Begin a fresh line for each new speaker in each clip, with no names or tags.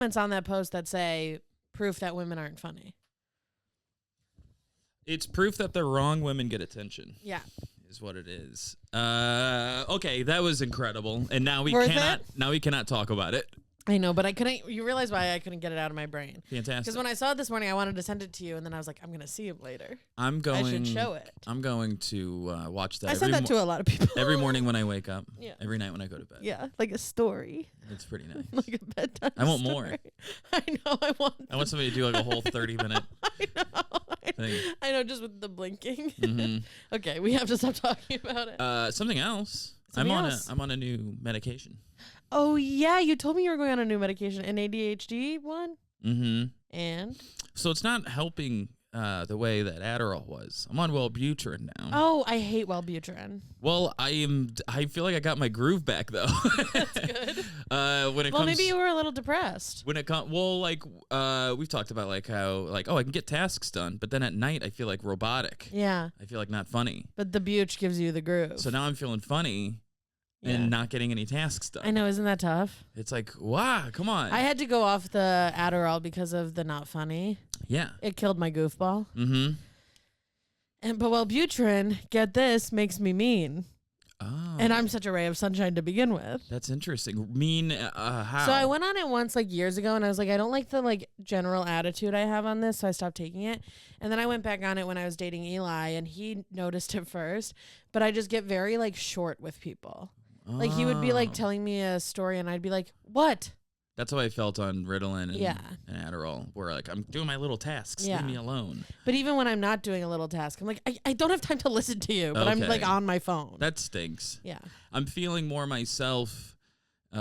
comments on that post that say proof that women aren't funny.
It's proof that the wrong women get attention.
Yeah.
Is what it is. Okay, that was incredible. And now we
Worth
cannot talk about it.
I know, but I couldn't. You realize why I couldn't get it out of my brain?
Fantastic.
Because when I saw it this morning, I wanted to send it to you, and then I was like, I'm going to see it later.
I should
show it.
I'm going to watch that.
I sent that to a lot of people.
Every morning when I wake up.
Yeah.
Every night when I go to bed.
Yeah, like a story.
It's pretty nice.
Like a bedtime
I want
story.
more.
I know, I want
somebody to do like a whole 30-minute thing.
I know, just with the blinking.
Mm-hmm.
Okay, we have to stop talking about it.
Something else.
Something
I'm
else.
on a new medication.
Oh, yeah, you told me you were going on a new medication, an ADHD one?
Mm-hmm.
And?
So it's not helping the way that Adderall was. I'm on Wellbutrin now.
Oh, I hate Wellbutrin.
Well, I feel like I got my groove back though.
That's good.
Maybe
you were a little depressed.
When it comes, we've talked about like how like, oh, I can get tasks done, but then at night I feel like robotic.
Yeah.
I feel like not funny.
But the Buch gives you the groove.
So now I'm feeling funny.
Yeah.
And not getting any tasks done.
I know, isn't that tough?
It's like, wow, come on.
I had to go off the Adderall because of the not funny.
Yeah.
It killed my goofball.
Mm-hmm.
But Wellbutrin, get this, makes me mean.
Oh.
And I'm such a ray of sunshine to begin with.
That's interesting. Mean, how?
So I went on it once like years ago, and I was like, I don't like the like general attitude I have on this, so I stopped taking it. And then I went back on it when I was dating Eli, and he noticed it first. But I just get very like short with people. Like he would be like telling me a story and I'd be like, what?
That's how I felt on Ritalin and Adderall, where like I'm doing my little tasks.
Yeah.
Leave me alone.
But even when I'm not doing a little task, I'm like, I don't have time to listen to you, but I'm like on my phone.
That stinks.
Yeah.
I'm feeling more myself when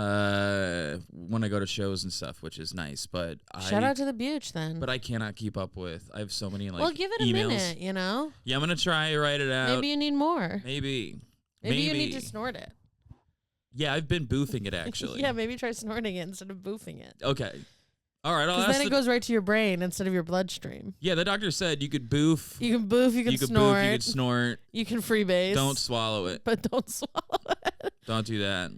I go to shows and stuff, which is nice. But
shout out to the Buch then.
But I cannot keep up with. I have so many like.
Well, give it a
emails.
minute, you know.
Yeah, I'm gonna try write it out.
Maybe you need more.
Maybe
you need to snort it.
Yeah, I've been boofing it actually.
Yeah, maybe try snorting it instead of boofing it.
Okay. All right.
Because then it goes right to your brain instead of your bloodstream.
Yeah, the doctor said you could boof.
You can boof, you can snort.
Boof, you can snort.
You can freebase.
Don't swallow it.
But don't swallow it.
Don't do that.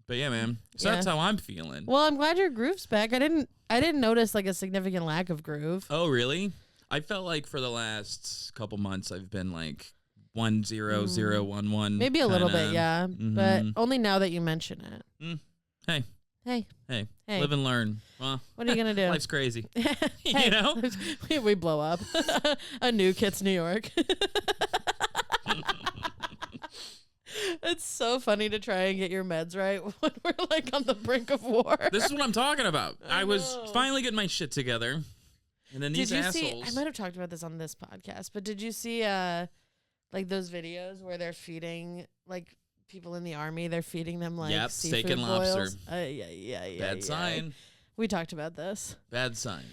But yeah, man. So that's how I'm feeling.
Well, I'm glad your groove's back. I didn't notice like a significant lack of groove.
Oh, really? I felt like for the last couple months I've been like 1-0-0-1-1.
Maybe a little bit, yeah.
Mm-hmm.
But only now that you mention it.
Hey. Live and learn. Well,
what are you gonna do?
Life's crazy. You know?
we blow up. A new Kits New York. It's so funny to try and get your meds right when we're like on the brink of war.
This is what I'm talking about. I was finally getting my shit together. And then these assholes.
See, I might have talked about this on this podcast, but did you see like those videos where they're feeding like people in the army, they're feeding them like seafood
steak and
boils?
lobster.
Yeah.
Bad sign.
We talked about this.
Bad sign.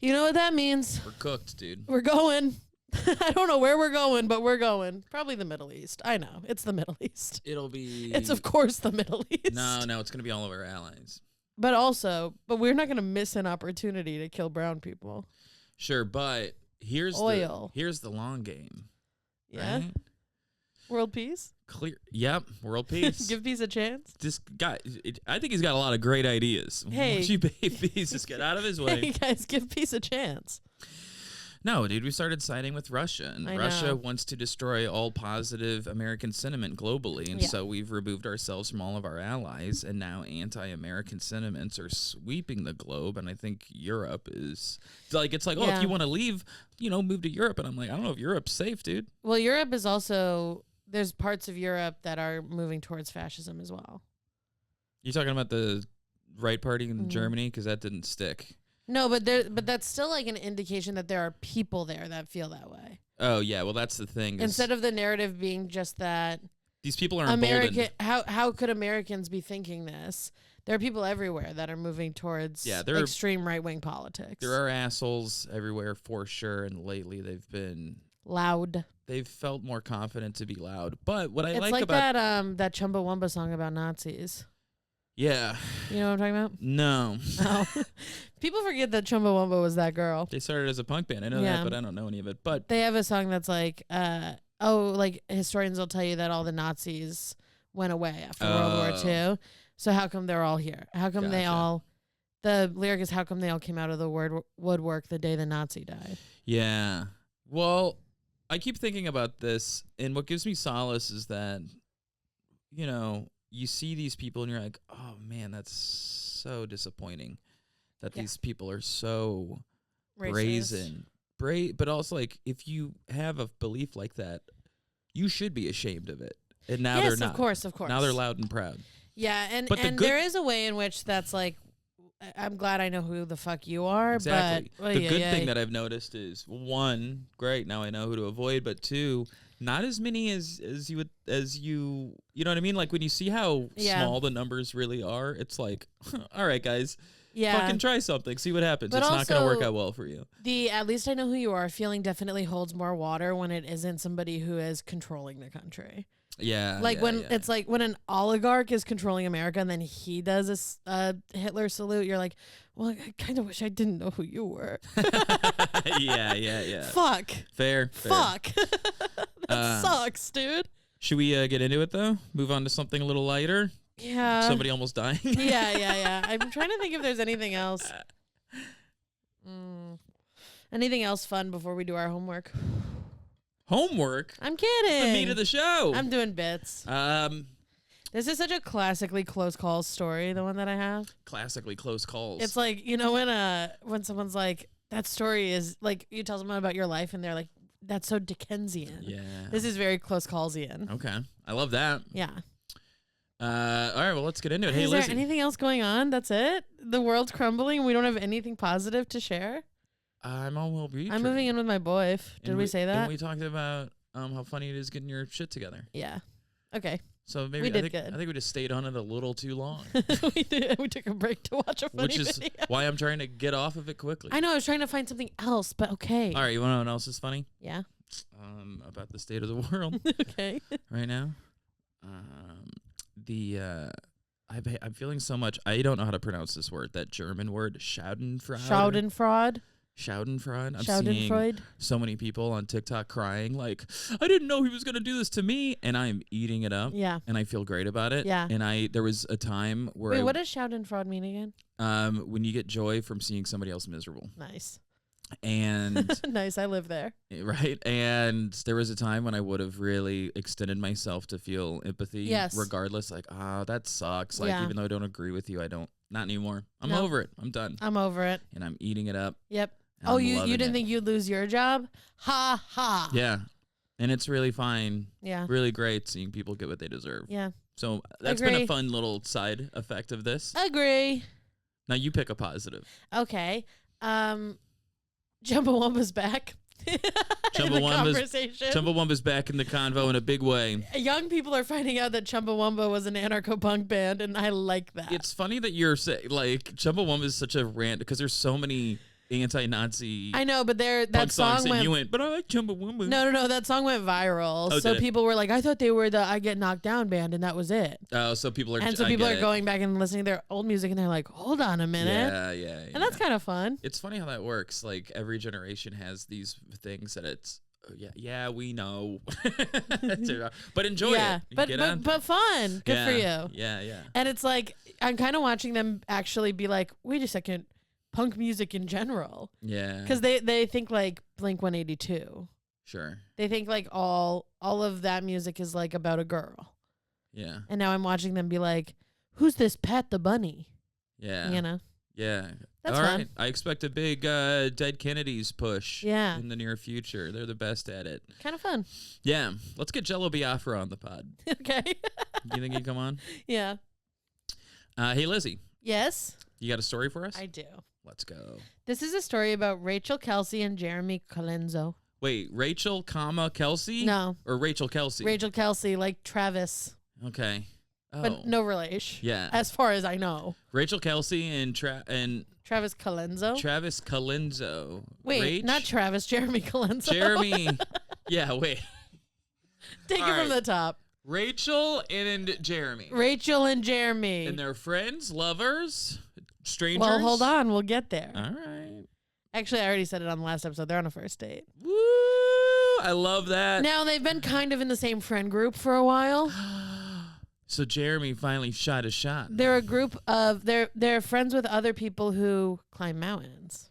You know what that means?
We're cooked, dude.
We're going. I don't know where we're going, but we're going. Probably the Middle East. I know. It's the Middle East.
It'll be...
It's, of course, the Middle East.
No, it's going to be all of our allies.
But we're not going to miss an opportunity to kill brown people.
Sure, but here's the long game.
Yeah.
Right?
World peace?
Clear. Yep. World peace.
Give peace a chance.
This guy, I think he's got a lot of great ideas.
Hey.
Won't you babies just get out of his way?
Hey, guys, give peace a chance.
No, dude, we started siding with Russia, and Russia wants to destroy all positive American sentiment globally, and so we've removed ourselves from all of our allies, and now anti-American sentiments are sweeping the globe, and I think Europe is, like, it's like, if you want to leave, move to Europe, and I'm like, I don't know if Europe's safe, dude.
Well, Europe is also, there's parts of Europe that are moving towards fascism as well.
You talking about the right party in Germany? Because that didn't stick.
No, but that's still like an indication that there are people there that feel that way.
Oh yeah, well that's the thing.
Instead of the narrative being just that
these people are emboldened.
How could Americans be thinking this? There are people everywhere that are moving towards extreme right-wing politics.
There are assholes everywhere for sure, and lately they've been
loud.
They've felt more confident to be loud. But what I
like
about
that Chumbawamba song about Nazis.
Yeah.
You know what I'm talking about?
No.
Oh. People forget that Chumbawamba was that girl.
They started as a punk band. I know that, but I don't know any of it. But
they have a song that's like, like historians will tell you that all the Nazis went away after World War II. So how come they're all here? How come The lyric is, how come they all came out of the woodwork the day the Nazi died?
Yeah. Well, I keep thinking about this, and what gives me solace is that, you know, you see these people and you're like, oh, man, that's so disappointing that these people are so brazen. But also, like, if you have a belief like that, you should be ashamed of it. And now they're not.
Of course.
Now they're loud and proud.
Yeah, and there is a way in which that's like, I'm glad I know who the fuck you are.
Exactly.
But
the good thing that I've noticed is, one, great, now I know who to avoid, but two, not as many as you know what I mean? Like when you see how small the numbers really are, it's like, all right, guys. Yeah. Fucking try something. See what happens. But it's not going to work out well for you.
The at least I know who you are feeling definitely holds more water when it isn't somebody who is controlling the country.
Yeah.
Like it's like when an oligarch is controlling America and then he does a Hitler salute, you're like, well, I kind of wish I didn't know who you were.
Yeah.
Fuck.
Fair.
Fuck. That sucks, dude.
Should we get into it, though? Move on to something a little lighter?
Yeah.
Somebody almost dying?
Yeah. I'm trying to think if there's anything else. Anything else fun before we do our homework?
Homework?
I'm kidding.
The meat of the show.
I'm doing bits. This is such a classically close calls story, the one that I have.
Classically close calls.
It's like, you know, when someone's like, that story is like, you tell someone about your life and they're like, that's so Dickensian.
Yeah.
This is very close callsian.
Okay. I love that.
Yeah.
All right, well, let's get into it. Hey,
is
Lizzy.
there anything else going on? That's it? The world's crumbling and we don't have anything positive to share?
I'm all well be.
I'm moving in with my boy. Did we say that?
And we talked about how funny it is getting your shit together.
Yeah. Okay.
So maybe
we did good.
I think we just stayed on it a little too long.
We did. We took a break to watch a funny
video. Which is why I'm trying to get off of it quickly.
I know. I was trying to find something else, but okay.
All right. You want to know what else is funny?
Yeah.
About the state of the world.
Okay.
Right now. I'm feeling so much. I don't know how to pronounce this word. That German word, Schadenfreude. Schadenfreude. I'm seeing so many people on TikTok crying like, I didn't know he was going to do this to me, and I'm eating it up.
Yeah.
And I feel great about it.
Yeah.
And there was a time where
Wait, what does Schadenfreude mean again?
When you get joy from seeing somebody else miserable.
Nice.
And
nice, I live there.
Right. And there was a time when I would have really extended myself to feel empathy.
Yes.
Regardless, like, that sucks. Like, even though I don't agree with you, not anymore. I'm over it. I'm done.
I'm over it.
And I'm eating it up.
Yep. Oh, you didn't think you'd lose your job? Ha ha.
Yeah. And it's really fine.
Yeah.
Really great seeing people get what they deserve.
Yeah.
So that's been a fun little side effect of this.
Agree.
Now you pick a positive.
Okay. Chumbawamba's back.
Chumbawamba's back in the convo in a big way.
Young people are finding out that Chumbawamba was an anarcho-punk band, and I like that.
It's funny that you're saying, like, Chumbawamba is such a rant, because there's so many anti-Nazi.
I know, but that song went.
You went, but I like Chumbawamba.
No, that song went viral. Oh, so people were like, I thought they were the I Get Knocked Down band, and that was it.
Oh, so people are.
And so people are going back and listening to their old music, and they're like, hold on a minute.
Yeah.
And that's kind of fun.
It's funny how that works. Like every generation has these things that it's. Yeah, we know. But enjoy it.
But fun. Good for you.
Yeah.
And it's like I'm kind of watching them actually be like, wait a second. Punk music in general.
Yeah.
Because they think like Blink-182.
Sure.
They think like all of that music is like about a girl.
Yeah.
And now I'm watching them be like, who's this Pat the Bunny?
Yeah.
You know?
Yeah.
That's
all
fun.
right. I expect a big Dead Kennedys push in the near future. They're the best at it.
Kind of fun.
Yeah. Let's get Jello Biafra on the pod.
Okay.
You think he'd come on?
Yeah.
Hey, Lizzy.
Yes?
You got a story for us?
I do.
Let's go.
This is a story about Rachel Kelsey and Jeremy Colenso.
Wait, Rachel, Kelsey?
No.
Or Rachel Kelsey?
Rachel Kelsey, like Travis.
Okay. Oh.
But no relation.
Yeah.
As far as I know.
Rachel Kelsey and
Travis Colenso.
Travis Colenso.
Wait, not Travis, Jeremy Colenso.
Jeremy. Yeah, wait.
Take it from the top.
Rachel and Jeremy.
Rachel and Jeremy.
And they're friends, lovers, strangers.
Well, hold on. We'll get there.
All right.
Actually, I already said it on the last episode. They're on a first date.
Woo! I love that.
Now, they've been kind of in the same friend group for a while.
So Jeremy finally shot a shot.
They're a group of they're friends with other people who climb mountains.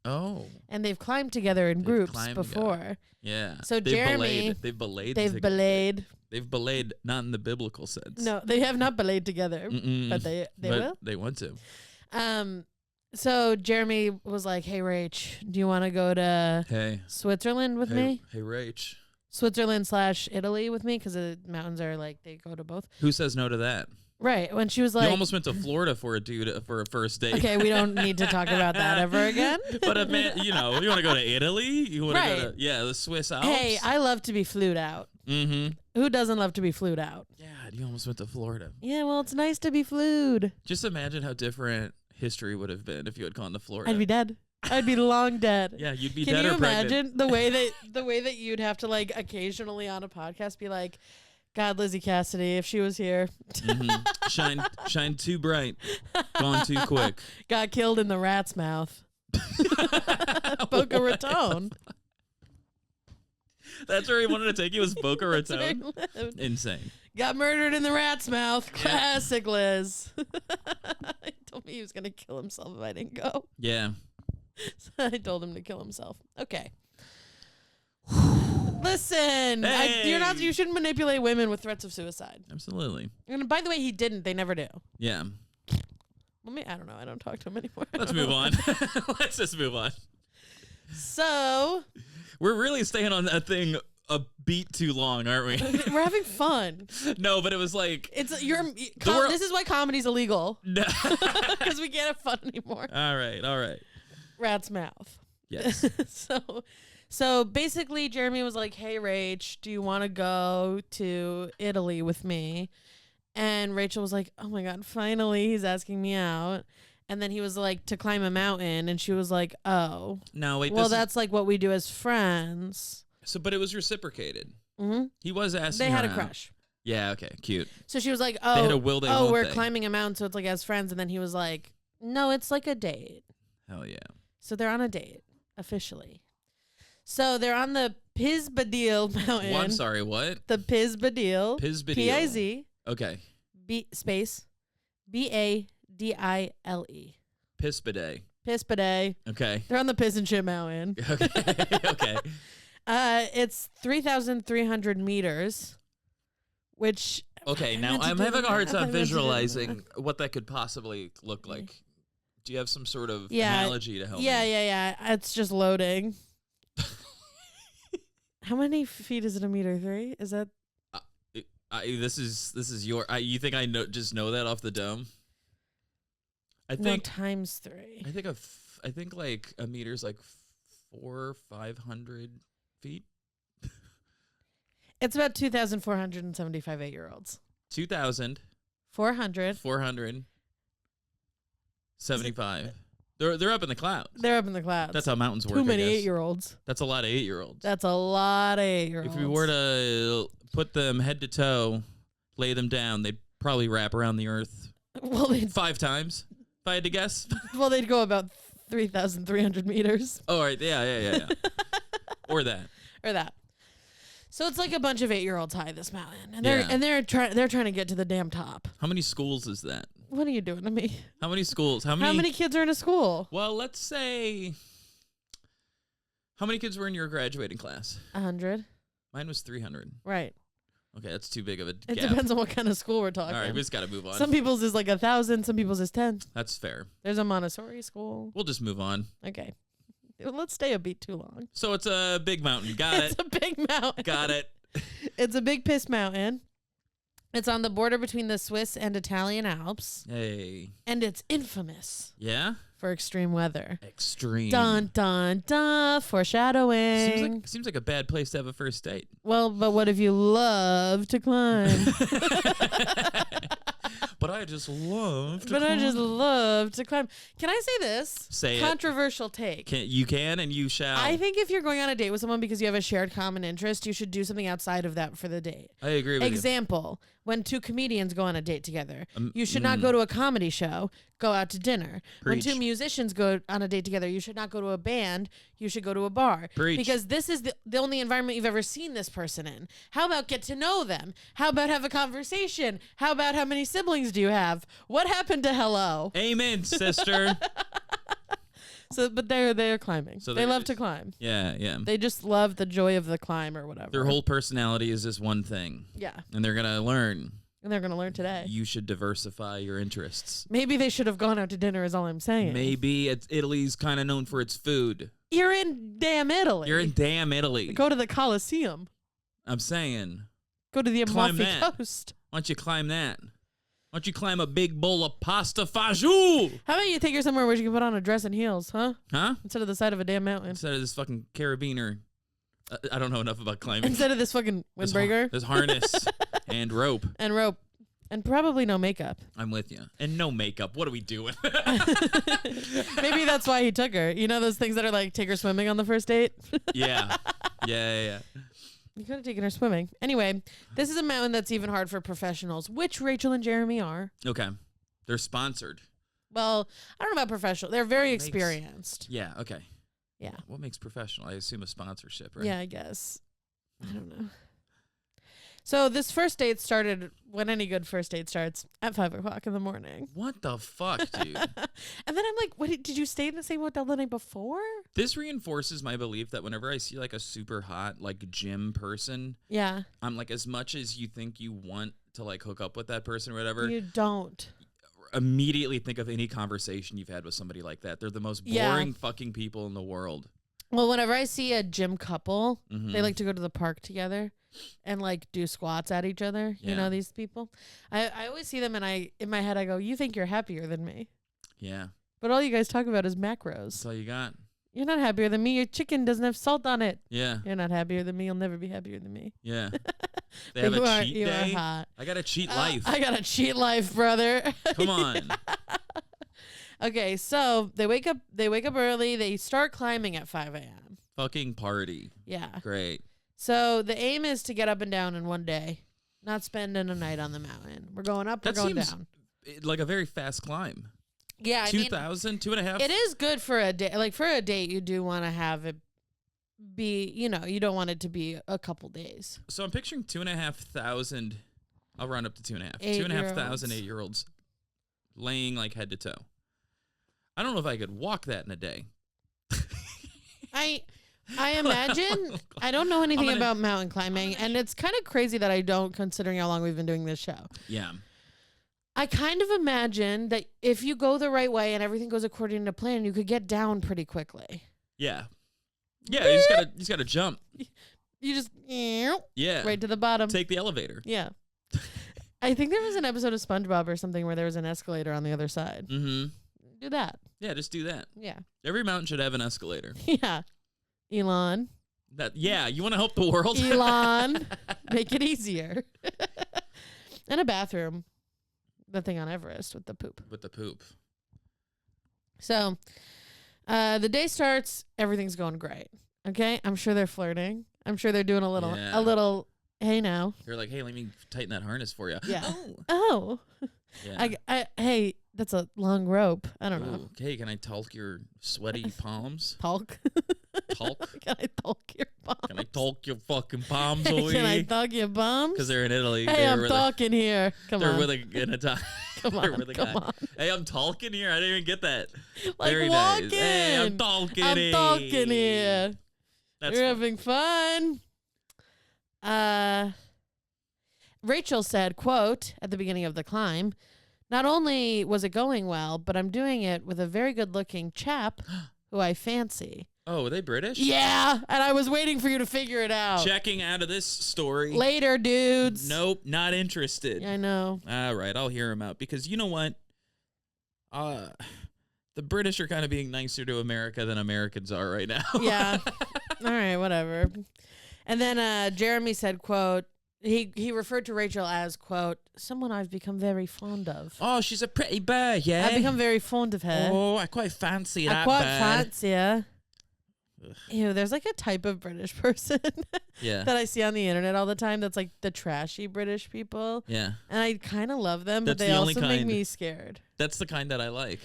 Oh.
And they've climbed together in groups before.
Together. Yeah.
So Jeremy,
they've belayed. They've belayed, not in the biblical sense.
No, they have not belayed together, but they will.
They want to.
So Jeremy was like, "Hey, Rach, do you want to go to Switzerland with me?
Hey, Rach.
Switzerland/Italy with me, because the mountains are like they go to both."
Who says no to that?
Right. When she was like,
you almost went to Florida for a first date.
Okay, we don't need to talk about that ever again.
But man, you want to go to Italy? You want to go to the Swiss Alps?
Hey, I love to be flued out.
Mm-hmm.
Who doesn't love to be flued out?
Yeah, you almost went to Florida.
Yeah, well, it's nice to be flued.
Just imagine how different history would have been if you had gone to Florida.
I'd be dead. I'd be long dead.
Yeah, you'd be
Can
dead or pregnant.
Can you imagine the way that you'd have to like occasionally on a podcast be like, God, Lizzy Cassidy, if she was here.
Shine too bright. Gone too quick.
Got killed in the rat's mouth. Boca Raton.
That's where he wanted to take you, was Boca Raton? Insane.
Got murdered in the rat's mouth. Classic Liz. He told me he was going to kill himself if I didn't go.
Yeah.
So I told him to kill himself. Okay. Listen,
hey.
You shouldn't manipulate women with threats of suicide.
Absolutely.
And by the way, he didn't. They never do.
Yeah.
I don't know. I don't talk to him anymore.
Let's move on. Let's just move on.
So
we're really staying on that thing a beat too long, aren't we?
We're having fun.
No, but it was like
this is why comedy's illegal.
No.
Because we can't have fun anymore.
All right.
Rat's mouth.
Yes.
So basically, Jeremy was like, "Hey, Rach, do you want to go to Italy with me?" And Rachel was like, "Oh my God, finally he's asking me out." And then he was like, "To climb a mountain," and she was like, "Oh,
no, wait.
Well, that's like what we do as friends."
So, but it was reciprocated.
Mm-hmm.
He was asking.
They had a
out.
crush.
Yeah. Okay. Cute.
So she was like, "Oh,
they had a will they won't
we're
they.
climbing a mountain, so it's like as friends." And then he was like, "No, it's like a date."
Hell yeah.
So they're on a date officially. So they're on the Pisbadil mountain.
Well, I'm sorry, what?
The Pisbadil.
Pisbadil.
P-I-Z.
Okay.
Space. B-A-D-I-L-E. Pisbadil.
Okay.
They're on the Piss and Shit mountain.
Okay.
It's 3,300 meters, which...
Okay, now I'm having a hard time visualizing what that could possibly look like. Do you have some sort of analogy to help me?
Yeah. It's just loading. How many feet is it a meter? 3? Is that?
This is your. You think I just know that off the dome? I think
times 3.
I think like a meter's like 400 or 500 feet.
It's about 2,475 8-year-olds.
2,475. They're up in the clouds.
They're up in the clouds.
That's how mountains work.
Too many 8-year-olds.
That's a lot of 8-year-olds.
That's a lot of 8-year-olds.
If we were to put them head to toe, lay them down, they'd probably wrap around the earth 5 times, if I had to guess.
Well, they'd go about 3,300 meters.
Oh, right. Yeah. Or that.
So it's like a bunch of 8-year-olds high this mountain, and they're trying to get to the damn top.
How many schools is that?
What are you doing to me?
How many schools? How
many kids are in a school?
Well, let's say. How many kids were in your graduating class?
100.
Mine was 300.
Right.
Okay, that's too big of a gap.
It depends on what kind of school we're talking.
All right, we just got to move on.
Some people's is like 1,000. Some people's is 10.
That's fair.
There's a Montessori school.
We'll just move on.
Okay. Let's stay a beat too long.
So it's a big mountain. Got it.
It's a big mountain.
Got it.
It's a big piss mountain. It's on the border between the Swiss and Italian Alps.
Hey.
And it's infamous.
Yeah?
For extreme weather.
Extreme.
Dun, dun, dun. Foreshadowing.
Seems like a bad place to have a first date.
Well, but what if you love to climb?
But I just love to
But
climb.
I just love to climb. Can I say this?
Say
Controversial take.
You can and you shall.
I think if you're going on a date with someone because you have a shared common interest, you should do something outside of that for the date.
I agree with
Example, when two comedians go on a date together, you should not go to a comedy show, go out to dinner.
Preach.
When two musicians go on a date together, you should not go to a band, you should go to a bar.
Preach.
Because this is the only environment you've ever seen this person in. How about get to know them? How about have a conversation? How about how many siblings do you have? What happened to hello?
Amen, sister.
So, but they're climbing.
So
they love to climb.
Yeah, yeah.
They just love the joy of the climb or whatever.
Their whole personality is this one thing.
Yeah.
And they're going to learn.
And they're going to learn today.
You should diversify your interests.
Maybe they should have gone out to dinner is all I'm saying.
Maybe Italy's kind of known for its food.
You're in damn Italy.
You're in damn Italy.
Go to the Colosseum.
I'm saying.
Go to the
Climb
Amalfi
that.
Coast.
Why don't you climb that? Why don't you climb a big bowl of pasta fagioli?
How about you take her somewhere where you can put on a dress and heels, huh?
Huh?
Instead of the side of a damn mountain.
Instead of this fucking carabiner. I don't know enough about climbing.
Instead of this fucking windbreaker.
This harness and rope.
And rope. And probably no makeup.
I'm with you. And no makeup. What are we doing?
Maybe that's why he took her. You know those things that are like take her swimming on the first date?
Yeah. Yeah.
You could have taken her swimming. Anyway, this is a mountain that's even hard for professionals, which Rachel and Jeremy are.
Okay. They're sponsored.
Well, I don't know about professional. They're very experienced.
Yeah, okay.
Yeah.
What makes professional? I assume a sponsorship, right?
Yeah, I guess. I don't know. So this first date started when any good first date starts at 5 o'clock in the morning.
What the fuck, dude?
And then I'm like, what? Did you stay in the same hotel the night before?
This reinforces my belief that whenever I see like a super hot like gym person,
Yeah.
I'm like, as much as you think you want to like hook up with that person or whatever,
You don't.
immediately think of any conversation you've had with somebody like that. They're the most boring fucking people in the world.
Well, whenever I see a gym couple,
Mhm.
they like to go to the park together and like do squats at each other. You know, these people. I always see them and in my head I go, you think you're happier than me.
Yeah.
But all you guys talk about is
That's
macros.
all you got.
You're not happier than me. Your chicken doesn't have salt on it.
Yeah.
You're not happier than me. You'll never be happier than me.
Yeah. They
But
have
you
a
are,
cheat
you
day.
are hot.
I got a cheat life.
I got a cheat life, brother.
Come on.
Okay, so they wake up early. They start climbing at 5 a.m.
Fucking party.
Yeah.
Great.
So the aim is to get up and down in one day, not spending a night on the mountain. We're going up, we're going down.
Like a very fast climb.
Yeah,
2,000, 2.5.
it is good for a day. Like for a date, you do want to have it be, you don't want it to be a couple days.
So I'm picturing 2,500. I'll round up to 2.5.
8-year-olds.
2,500 8-year-olds laying like head to toe. I don't know if I could walk that in a day.
I imagine, I don't know anything about mountain climbing, and it's kind of crazy that I don't, considering how long we've been doing this show.
Yeah.
I kind of imagine that if you go the right way and everything goes according to plan, you could get down pretty quickly.
Yeah. Yeah, you just gotta jump.
You just
Yeah.
right to the bottom.
Take the elevator.
Yeah. I think there was an episode of SpongeBob or something where there was an escalator on the other side.
Mm-hmm.
Do that.
Yeah, just do that.
Yeah.
Every mountain should have an escalator.
Yeah. Elon.
You want to help the world?
Elon. Make it easier. And a bathroom. The thing on Everest with the poop.
With the poop.
So, the day starts. Everything's going great. Okay? I'm sure they're flirting. I'm sure they're doing a little, hey now.
You're like, hey, let me tighten that harness for you.
Yeah. Oh.
Yeah.
Hey, that's a long rope. I don't know.
Ooh, hey, can I talk your sweaty palms?
Talk.
Talk?
Can I talk your palms?
Can I talk your fucking palms over
Can I
here?
talk your palms?
Because they're in Italy.
Hey, I'm talking here. Come
they're
on.
really gonna talk.
Come on. Come on.
Hey, I'm talking here. I didn't even get that.
Like
Very
walking.
nice. Hey, I'm talking
I'm
here.
talking here.
That's
You're
fun.
having fun. Rachel said, quote, at the beginning of the climb, not only was it going well, but I'm doing it with a very good-looking chap who I fancy.
Oh, are they British?
Yeah, and I was waiting for you to figure it out.
Checking out of this story.
Later, dudes.
Nope, not interested.
Yeah, I know.
All right, I'll hear him out because you know what? The British are kind of being nicer to America than Americans are right now.
Yeah. All right, whatever. And then Jeremy said, quote, he referred to Rachel as, quote, someone I've become very fond of.
Oh, she's a pretty bird, yeah?
I've become very fond of her.
Oh, I quite fancy that
I quite
bird.
fancy her. Ew, there's like a type of British person
Yeah.
that I see on the internet all the time that's like the trashy British people.
Yeah.
And I kind of love them, but
That's
they
the only
also make
kind.
me scared.
That's the kind that I like.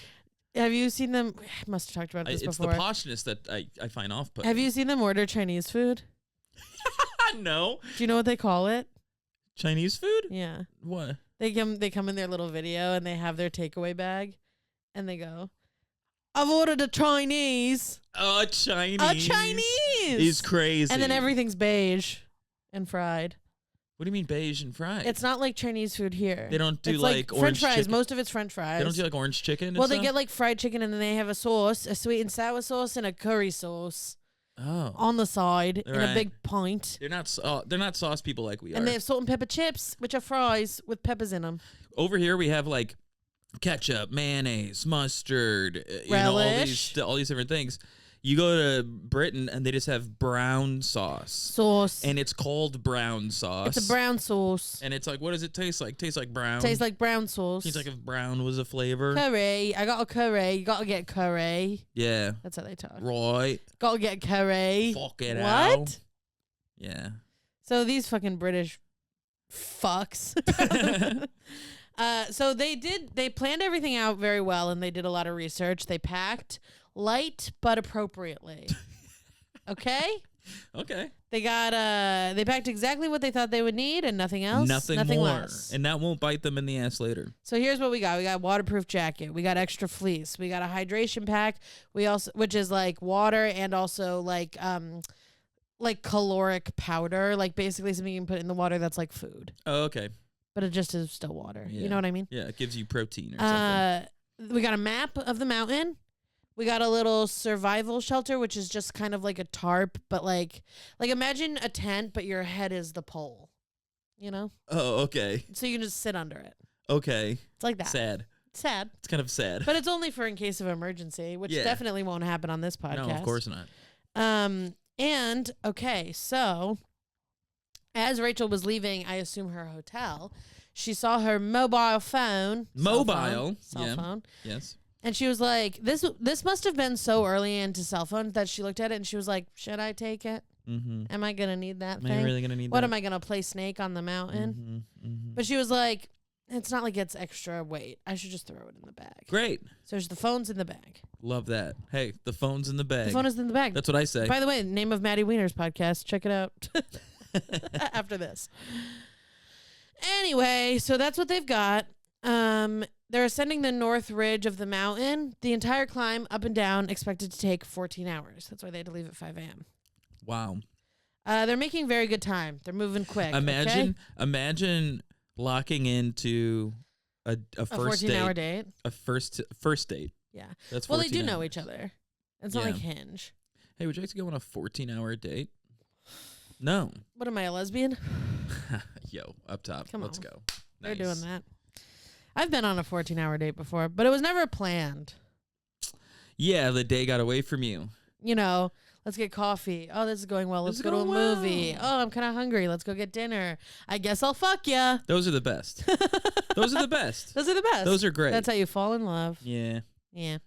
Have you seen them? I must have talked about this
It's
before.
the poshness that I find off-putting.
Have you seen them order Chinese food?
No.
Do you know what they call it?
Chinese food?
Yeah.
What?
They come in their little video and they have their takeaway bag and they go, I've ordered a Chinese.
Oh, Chinese.
A Chinese.
He's crazy.
And then everything's beige and fried.
What do you mean beige and fried?
It's not like Chinese food here.
They don't do
it's
like
French
orange
fries.
chicken.
Most of it's French fries.
They don't do like orange chicken.
Well,
and
they
stuff?
get like fried chicken and then they have a sauce, a sweet and sour sauce and a curry sauce on the side in a big pint.
They're not sauce people like we are.
And they have salt and pepper chips, which are fries with peppers in them.
Over here we have like ketchup, mayonnaise, mustard,
relish,
all these different things. You go to Britain and they just have brown sauce, and it's called brown sauce.
It's a brown sauce,
and it's like, what does it taste like? Tastes like brown.
Tastes like brown sauce.
Tastes like if brown was a flavor.
Curry. I got a curry. You gotta get curry.
Yeah,
that's how they talk.
Right.
Gotta get curry.
Fuck it
what?
out. Yeah.
So these fucking British fucks. So they planned everything out very well and they did a lot of research. They packed light but appropriately. Okay?
Okay.
They packed exactly what they thought they would need and nothing else. Nothing more. Less.
And that won't bite them in the ass later.
So here's what we got. We got a waterproof jacket. We got extra fleece. We got a hydration pack. Which is like water and also like caloric powder, like basically something you can put in the water that's like food.
Oh, okay.
But it just is still water.
Yeah.
You know what I mean?
Yeah, it gives you protein or something.
We got a map of the mountain. We got a little survival shelter, which is just kind of like a tarp, but like imagine a tent, but your head is the pole. You know?
Oh, okay.
So you can just sit under it.
Okay.
It's like that.
Sad.
Sad.
It's kind of sad.
But it's only for in case of emergency, which definitely won't happen on this podcast.
No, of course not.
And okay, so as Rachel was leaving, I assume her hotel, she saw her mobile phone. Cell phone.
Yes.
And she was like, this must have been so early into cell phones that she looked at it and she was like, should I take it?
Mm-hmm.
Am I going to need that thing?
Am I really going to need
what
that?
Am I going to play Snake on the mountain?
Mm-hmm. Mm-hmm.
But she was like, it's not like it's extra weight. I should just throw it in the bag.
Great.
So the phone's in the bag.
Love that. Hey, the phone's in the bag.
The phone is in the bag.
That's what I say.
By the way, name of Maddie Wiener's podcast. Check it out after this. Anyway, so that's what they've got. They're ascending the north ridge of the mountain. The entire climb up and down expected to take 14 hours. That's why they had to leave at 5 a.m.
Wow.
They're making very good time. They're moving quick.
Imagine locking into a first
14-hour date.
A first date.
Yeah.
That's
well, they do
hours.
know each other. It's not like Hinge.
Hey, would you like to go on a 14-hour date? No.
What am I, a lesbian?
Yo, up top.
Come
Let's
on.
go.
They're
Nice.
doing that. I've been on a 14-hour date before, but it was never planned.
Yeah, the day got away from you.
You know, let's get coffee. Oh, this is going well. Let's go to a movie. Oh, I'm kind of hungry. Let's go get dinner. I guess I'll fuck ya.
Those are the best. Those are the best.
Those are the best.
Those are great.
That's how you fall in love.
Yeah.
Yeah.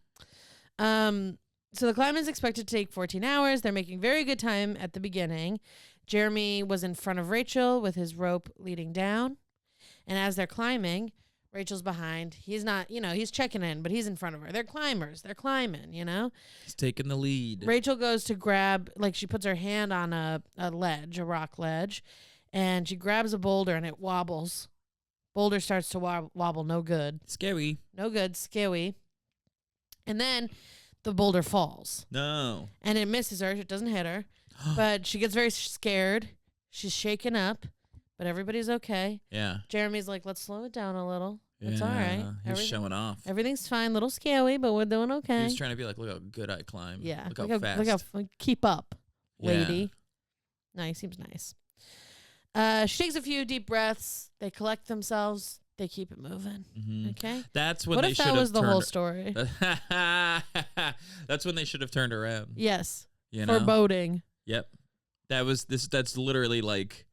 So the climb is expected to take 14 hours. They're making very good time at the beginning. Jeremy was in front of Rachel with his rope leading down. And as they're climbing, Rachel's behind. He's not, he's checking in, but he's in front of her. They're climbers. They're climbing,
He's taking the lead.
Rachel goes to grab, she puts her hand on a ledge, a rock ledge, and she grabs a boulder and it wobbles. Boulder starts to wobble. No good.
Scary.
No good. Scary. And then the boulder falls.
No.
And it misses her. It doesn't hit her. But she gets very scared. She's shaken up. But everybody's okay.
Yeah.
Jeremy's like, let's slow it down a little. It's all right.
He's showing off.
Everything's fine. Little scary, but we're doing okay.
He was trying to be like, look how good I climb.
Yeah.
Look how fast.
Look how keep up, lady.
Yeah.
No, he seems nice. She takes a few deep breaths. They collect themselves. They keep it moving.
Mm-hmm.
Okay.
That's when
what
they
if
should
that
have
was the whole story?
That's when they should have turned around.
Yes.
You know?
Foreboding.
Yep. That's literally like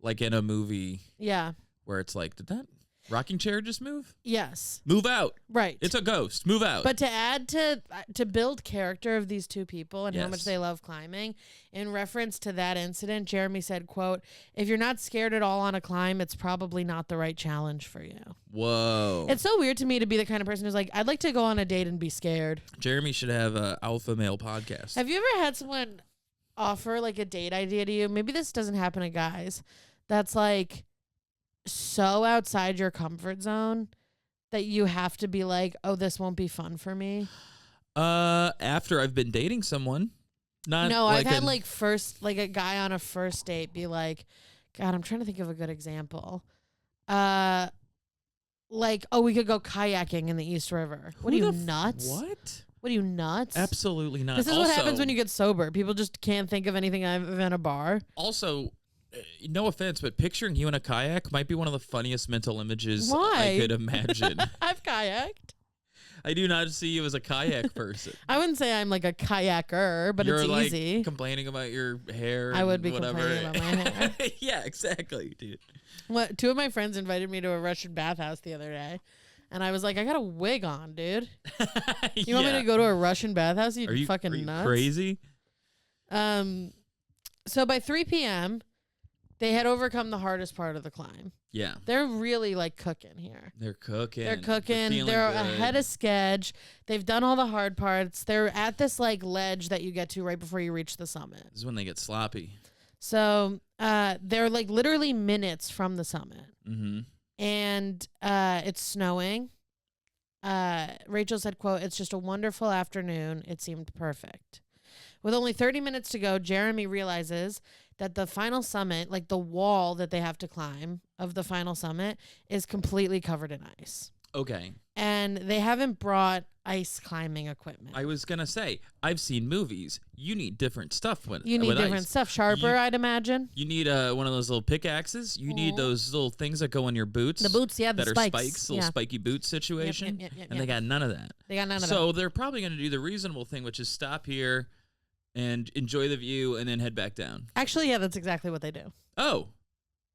like in a movie.
Yeah.
Where it's like, did that rocking chair just move?
Yes.
Move out.
Right.
It's a ghost. Move out.
But to add to build character of these two people and how much they love climbing, in reference to that incident, Jeremy said, quote, "If you're not scared at all on a climb, it's probably not the right challenge for you."
Whoa.
It's so weird to me to be the kind of person who's like, I'd like to go on a date and be scared.
Jeremy should have a alpha male podcast.
Have you ever had someone offer like a date idea to you? Maybe this doesn't happen to guys. That's like so outside your comfort zone that you have to be like, oh, this won't be fun for me?
After I've been dating someone.
I've had like a guy on a first date be like, God, I'm trying to think of a good example. Like, oh, we could go kayaking in the East River. What are you, nuts?
What?
What are you, nuts?
Absolutely not.
This is what happens when you get sober. People just can't think of anything other than a bar.
Also, no offense, but picturing you in a kayak might be one of the funniest mental images
Why?
I could imagine.
I've kayaked.
I do not see you as a kayak person.
I wouldn't say I'm like a kayaker, but
You're
it's
like
easy.
Complaining about your hair.
I would be
whatever.
complaining about my hair.
Yeah, exactly, dude.
Two of my friends invited me to a Russian bathhouse the other day, and I was like, I got a wig on, dude. You want me to go to a Russian bathhouse?
Are you
fucking nuts?
Crazy?
So by 3 p.m., they had overcome the hardest part of the climb.
Yeah.
They're really like cooking here.
They're cooking.
They're ahead of schedule. They've done all the hard parts. They're at this like ledge that you get to right before you reach the summit.
This is when they get sloppy.
So they're like literally minutes from the summit.
Mm-hmm.
And it's snowing. Rachel said, quote, "It's just a wonderful afternoon. It seemed perfect." With only 30 minutes to go, Jeremy realizes that the final summit, like the wall that they have to climb of the final summit, is completely covered in ice.
Okay.
And they haven't brought ice climbing equipment.
I was going to say, I've seen movies. You need different stuff with
You need different
ice.
stuff. Sharper, I'd imagine.
You need one of those little pickaxes. You need those little things that go on your boots.
The boots, yeah, the
that
spikes.
Are spikes, little spiky boot situation.
Yep.
And they got none of that. So they're probably going to do the reasonable thing, which is stop here and enjoy the view and then head back down.
Actually, yeah, that's exactly what they do.
Oh.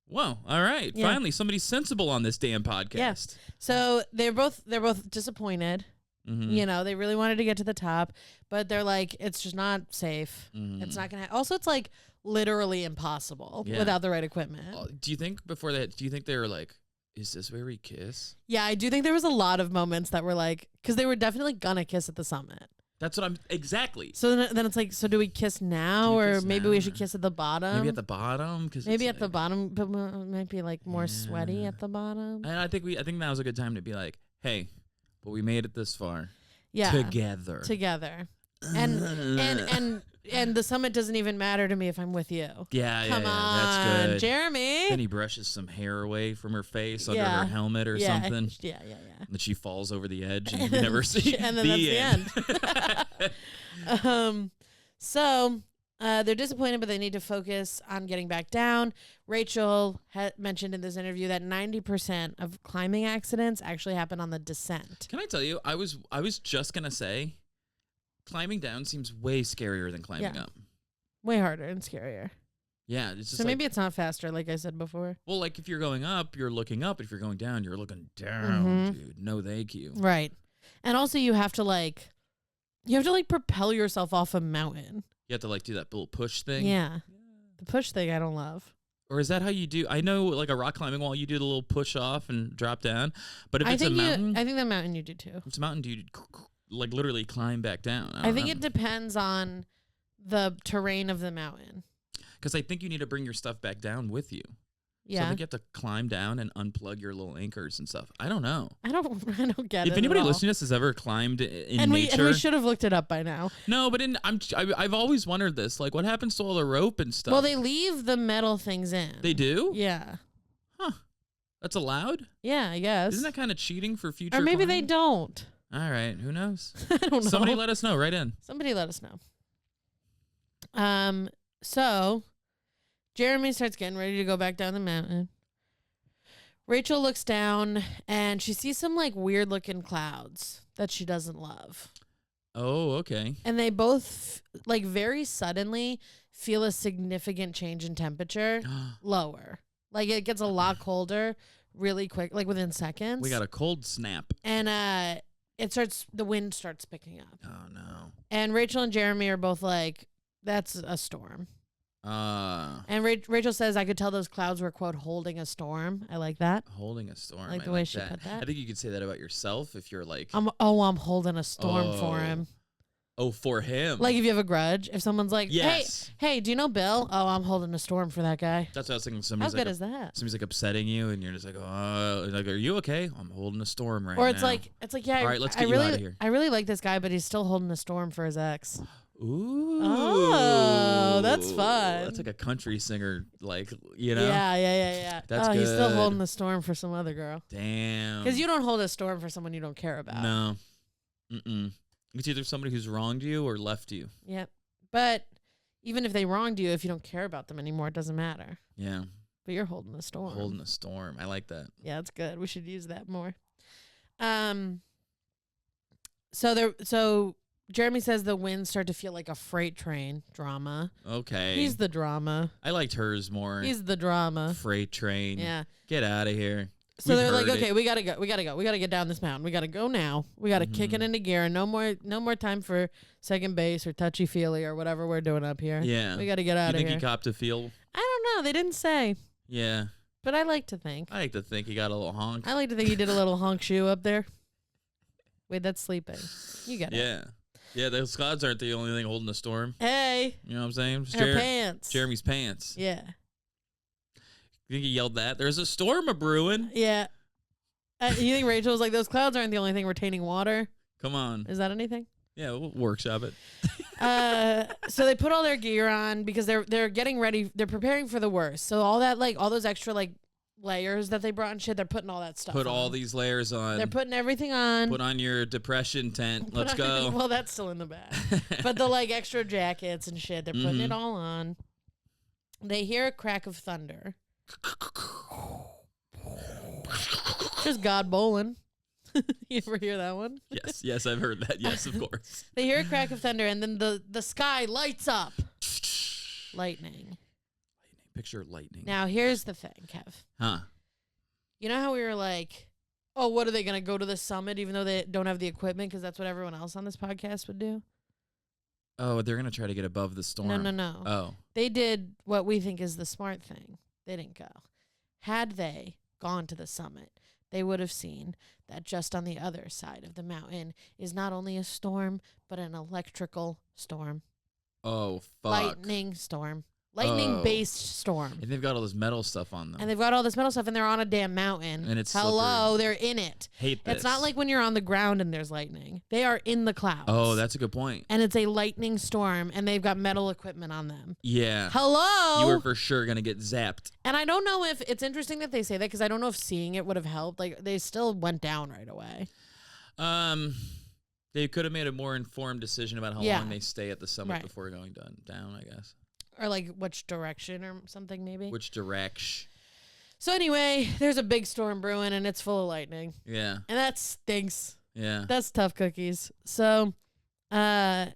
Whoa. All right.
Yeah.
Finally, somebody's sensible on this damn podcast.
Yeah. So they're both disappointed.
Mm-hmm.
You know, they really wanted to get to the top, but they're like, it's just not safe.
Mm-hmm.
It's not going to also, it's like literally impossible without the right equipment.
Do you think before that, they were like, is this where we kiss?
Yeah, I do think there was a lot of moments that were like, because they were definitely going to kiss at the summit.
That's what I'm exactly.
So then it's like, so do we kiss now, or maybe we should kiss at the bottom?
Maybe at the bottom, because
maybe at the bottom, but it might be like more sweaty at the bottom.
And I think that was a good time to be like, hey, but we made it this far, together, and the summit doesn't even matter to me if I'm with you. Yeah,
come on,
that's good,
Jeremy.
Then he brushes some hair away from her face under her helmet or something.
Yeah.
And she falls over the edge, and you never see.
And then that's the end. So they're disappointed, but they need to focus on getting back down. Rachel mentioned in this interview that 90% of climbing accidents actually happen on the descent.
Can I tell you? I was just gonna say, climbing down seems way scarier than climbing up.
Way harder and scarier.
Yeah, it's just
so maybe it's not faster, like I said before.
Well, like if you're going up, you're looking up. If you're going down, you're looking down, dude. No, thank you.
Right, and also you have to propel yourself off a mountain.
You have to like do that little push thing.
Yeah, the push thing I don't love.
Or is that how you do? I know, like a rock climbing wall, you do the little push off and drop down. But if it's a mountain,
I think the mountain you do too.
If it's a mountain, do you like literally climb back down?
I think it depends on the terrain of the mountain.
Because I think you need to bring your stuff back down with you.
Yeah.
So I think you have to climb down and unplug your little anchors and stuff. I don't know.
I don't get it.
If anybody listening to this has ever climbed in nature,
and we should have looked it up by now.
No, but I've always wondered this. Like, what happens to all the rope and stuff?
Well, they leave the metal things in.
They do?
Yeah.
Huh. That's allowed?
Yeah, I guess.
Isn't that kind of cheating for future?
Or maybe
climbing?
they don't.
All right. Who knows?
I don't know.
Somebody let us know. Right in.
Somebody let us know. So Jeremy starts getting ready to go back down the mountain. Rachel looks down and she sees some like weird looking clouds that she doesn't love.
Oh, okay.
And they both like very suddenly feel a significant change in temperature lower. Like it gets a lot colder really quick, like within seconds.
We got a cold snap.
And the wind starts picking up.
Oh no.
And Rachel and Jeremy are both like, that's a storm. And Rachel says, I could tell those clouds were, quote, holding a storm. I like that.
Holding a storm.
I like the way she put that.
I think you could say that about yourself if you're like,
I'm holding a storm for him.
Oh, for him.
Like if you have a grudge, if someone's like,
yes.
hey, do you know Bill? Oh, I'm holding a storm for that guy.
That's what I was thinking.
How good is that?
Somebody's like upsetting you, and you're just like, oh, like, are you okay? I'm holding a storm right now.
Or it's like, yeah.
All right, let's get you out of here.
I really like this guy, but he's still holding a storm for his ex.
Ooh.
Oh, that's fun.
That's like a country singer, like, you know?
Yeah.
That's good.
He's still holding the storm for some other girl.
Damn.
Because you don't hold a storm for someone you don't care about.
No. It's either somebody who's wronged you or left you.
Yep. But even if they wronged you, if you don't care about them anymore, it doesn't matter.
Yeah.
But you're holding a storm.
Holding a storm. I like that.
Yeah, that's good. We should use that more. So Jeremy says the winds start to feel like a freight train. Drama.
Okay.
He's the drama.
I liked hers more.
He's the drama.
Freight train.
Yeah.
Get out of here.
So they're like, okay, we gotta go. We gotta get down this mountain. We gotta go now. We gotta kick it into gear. No more time for second base or touchy feely or whatever we're doing up here.
Yeah.
We gotta get out of here.
You think he copped a feel?
I don't know. They didn't say.
Yeah.
But I like to think.
I like to think he got a little honk.
I like to think he did a little honk shoe up there. Wait, that's sleeping. You got it.
Yeah. Yeah, those clouds aren't the only thing holding the storm.
Hey.
You know what I'm saying?
Her pants.
Jeremy's pants.
Yeah.
You think he yelled that? There's a storm a-brewing.
Yeah. You think Rachel was like, those clouds aren't the only thing retaining water?
Come on.
Is that anything?
Yeah, we'll workshop it.
So they put all their gear on because they're getting ready. They're preparing for the worst. So all that, like, all those extra, like, layers that they brought and shit, they're putting all that stuff on.
Put all these layers on.
They're putting everything on.
Put on your depression tent. Let's go.
Well, that's still in the bag. But the, like, extra jackets and shit, they're putting it all on. They hear a crack of thunder. Just God bowling. You ever hear that one?
Yes, I've heard that. Yes, of course.
They hear a crack of thunder, and then the sky lights up. Lightning.
Picture lightning.
Now, here's the thing, Kev.
Huh.
You know how we were like, oh, what are they going to go to the summit even though they don't have the equipment because that's what everyone else on this podcast would do?
Oh, they're going to try to get above the storm.
No.
Oh.
They did what we think is the smart thing. They didn't go. Had they gone to the summit, they would have seen that just on the other side of the mountain is not only a storm, but an electrical storm.
Oh, fuck.
Lightning storm. Lightning-based storm.
And they've got all this metal stuff on them.
And they've got all this metal stuff, and they're on a damn mountain.
And it's
Hello,
slippery.
they're in it.
Hate this.
It's not like when you're on the ground and there's lightning. They are in the clouds.
Oh, that's a good point.
And it's a lightning storm, and they've got metal equipment on them.
Yeah.
Hello?
You were for sure going to get zapped.
And I don't know if it's interesting that they say that because I don't know if seeing it would have helped. Like, they still went down right away.
They could have made a more informed decision about how long they stay at the summit before going down, I guess.
Or like which direction or something maybe.
Which direction.
So anyway, there's a big storm brewing and it's full of lightning.
Yeah.
And that stinks.
Yeah.
That's tough cookies. So the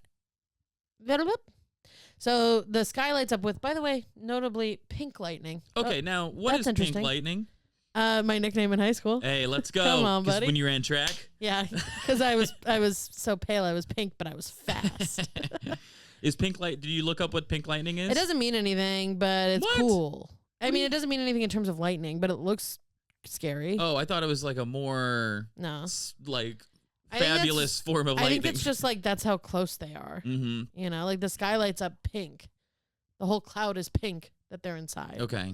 sky lights up with, by the way, notably pink lightning.
Okay, now what is pink lightning?
My nickname in high school.
Hey, let's go.
Come on, buddy.
When you ran track?
Yeah, because I was so pale. I was pink, but I was fast.
Is pink light? Did you look up what pink lightning is?
It doesn't mean anything, but it's cool. I mean, it doesn't mean anything in terms of lightning, but it looks scary.
Oh, I thought it was like a more fabulous form of lightning.
I think it's just like that's how close they are.
Mm-hmm.
You know, like the sky lights up pink. The whole cloud is pink that they're inside.
Okay.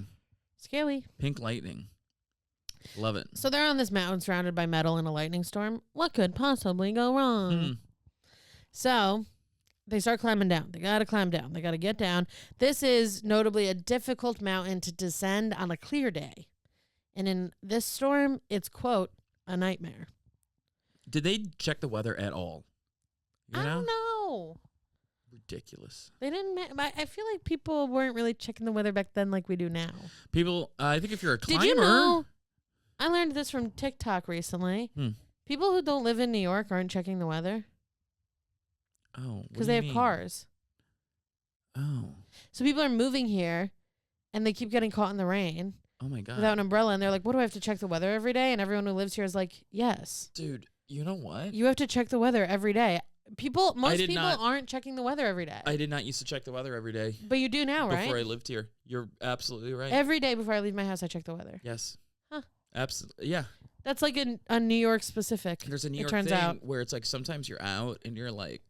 Scary.
Pink lightning. Love it.
So they're on this mountain surrounded by metal in a lightning storm. What could possibly go wrong?
Mm.
So they start climbing down. They got to climb down. They got to get down. This is notably a difficult mountain to descend on a clear day. And in this storm, it's, quote, a nightmare.
Did they check the weather at all?
I don't know.
Ridiculous.
They didn't. I feel like people weren't really checking the weather back then like we do now.
People, I think if you're a climber.
Did you know? I learned this from TikTok recently. People who don't live in New York aren't checking the weather.
Oh,
because they have cars.
Oh.
So people are moving here, and they keep getting caught in the rain.
Oh my God.
Without an umbrella. And they're like, what, do I have to check the weather every day? And everyone who lives here is like, yes.
Dude, you know what?
You have to check the weather every day. Most people aren't checking the weather every day.
I did not used to check the weather every day.
But you do now, right?
Before I lived here. You're absolutely right.
Every day before I leave my house, I check the weather.
Yes.
Huh.
Absolutely. Yeah.
That's like a New York specific.
There's a New York thing where it's like sometimes you're out and you're like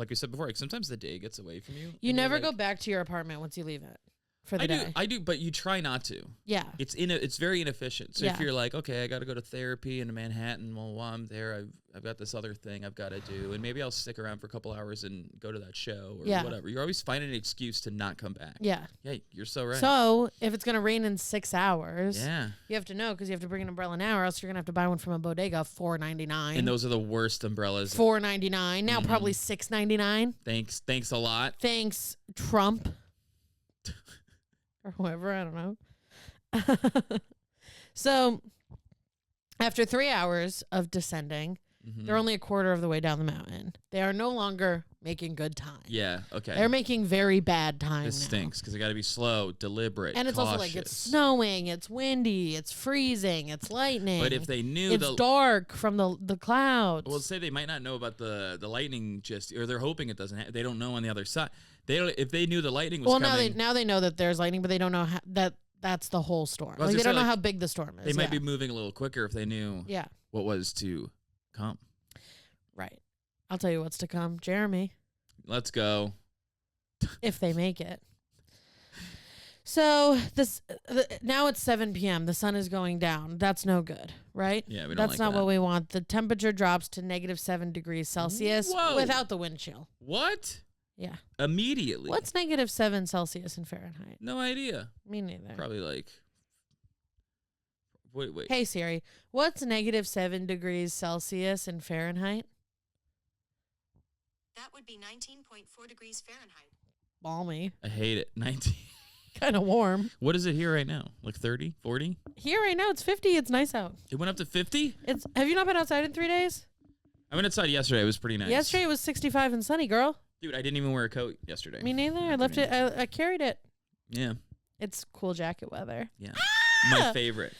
we said before, like sometimes the day gets away from you.
You never go back to your apartment once you leave it for the day.
I do, but you try not to.
Yeah.
It's very inefficient. So
Yeah.
if you're like, okay, I got to go to therapy in Manhattan, well, while I'm there, I've got this other thing I've got to do, and maybe I'll stick around for a couple hours and go to that show or whatever. You're always finding an excuse to not come back.
Yeah.
Yeah, you're so right.
So if it's gonna rain in 6 hours,
yeah,
you have to know because you have to bring an umbrella now, or else you're gonna have to buy one from a bodega, $4.99.
And those are the worst umbrellas.
$4.99 now, probably $6.99.
Thanks a lot.
Thanks, Trump. Or whoever, I don't know. So, after 3 hours of descending, they're only a quarter of the way down the mountain. They are no longer making good time.
Yeah, okay.
They're making very bad time.
This stinks because they got to be slow, deliberate,
and it's
cautious.
also like it's snowing, it's windy, it's freezing, it's lightning.
But if they knew
it's dark from the clouds.
Well, say they might not know about the lightning, or they're hoping it doesn't. They don't know on the other side. They don't. If they knew the lightning was coming.
Now they know that there's lightning, but they don't know that's the whole storm. Like they don't know how big the storm is.
They might be moving a little quicker if they knew.
Yeah.
What was to come.
Right. I'll tell you what's to come, Jeremy.
Let's go.
If they make it. So now it's 7 p.m. The sun is going down. That's no good, right?
Yeah, we don't.
That's not what we want. The temperature drops to -7 degrees Celsius without the wind chill.
What?
Yeah.
Immediately.
What's -7 Celsius in Fahrenheit?
No idea.
Me neither.
Probably like. Wait.
Hey Siri, what's -7 degrees Celsius in Fahrenheit?
That would be 19.4 degrees Fahrenheit.
Balmy.
I hate it. 19.
Kind of warm.
What is it here right now? Like 30, 40?
Here right now it's 50. It's nice out.
It went up to 50?
Have you not been outside in 3 days?
I went outside yesterday. It was pretty nice.
Yesterday it was 65 and sunny, girl.
Dude, I didn't even wear a coat yesterday.
Me neither. I left it. I carried it.
Yeah.
It's cool jacket weather.
Yeah. My favorite.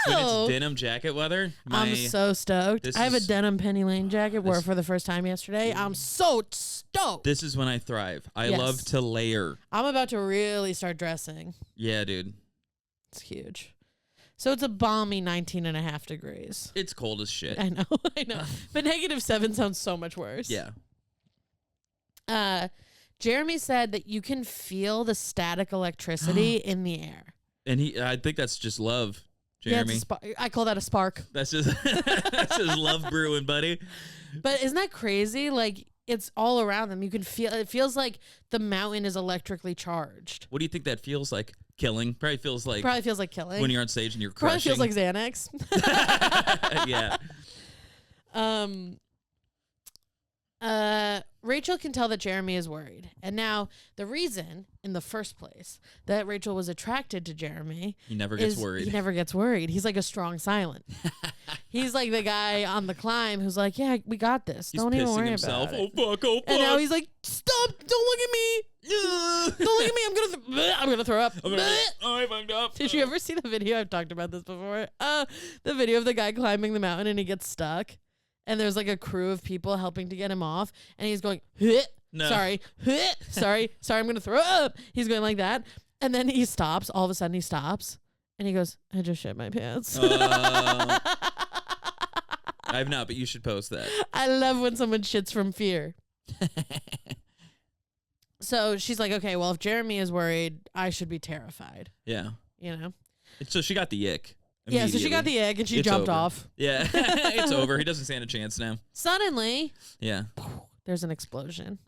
When it's denim jacket weather.
I'm so stoked. I have a denim Penny Lane jacket. Wore it for the first time yesterday. I'm so stoked.
This is when I thrive. I love to layer.
I'm about to really start dressing.
Yeah, dude.
It's huge. So it's a balmy 19.5 degrees.
It's cold as shit.
I know. But -7 sounds so much worse.
Yeah.
Jeremy said that you can feel the static electricity in the air.
And I think that's just love. Jeremy.
Yeah, I call that a spark.
That's just love brewing, buddy.
But isn't that crazy? Like it's all around them. You can feel it. Feels like the mountain is electrically charged.
What do you think that feels like? Killing. Probably feels like
killing.
when you're on stage and you're crushing.
Probably feels like Xanax.
Yeah.
Rachel can tell that Jeremy is worried. And now the reason in the first place that Rachel was attracted to Jeremy
He never gets worried.
He never gets worried. He's like a strong silent. He's like the guy on the climb who's like, yeah, we got this.
He's
don't even worry
himself.
about it.
Oh fuck.
And now he's like, stop, don't look at me. Don't look at me. I'm gonna throw up.
I fucked up.
Did you ever see the video? I've talked about this before. The video of the guy climbing the mountain and he gets stuck. And there's like a crew of people helping to get him off. And he's going,
no.
sorry, sorry, I'm going to throw up. He's going like that. And then he stops. All of a sudden he stops. And he goes, I just shit my pants.
I've not, but you should post that.
I love when someone shits from fear. So she's like, okay, well, if Jeremy is worried, I should be terrified.
Yeah.
You know?
So she got the ick.
Yeah, so she got the egg and she jumped off.
Yeah, it's over. He doesn't stand a chance now.
Suddenly,
yeah,
there's an explosion.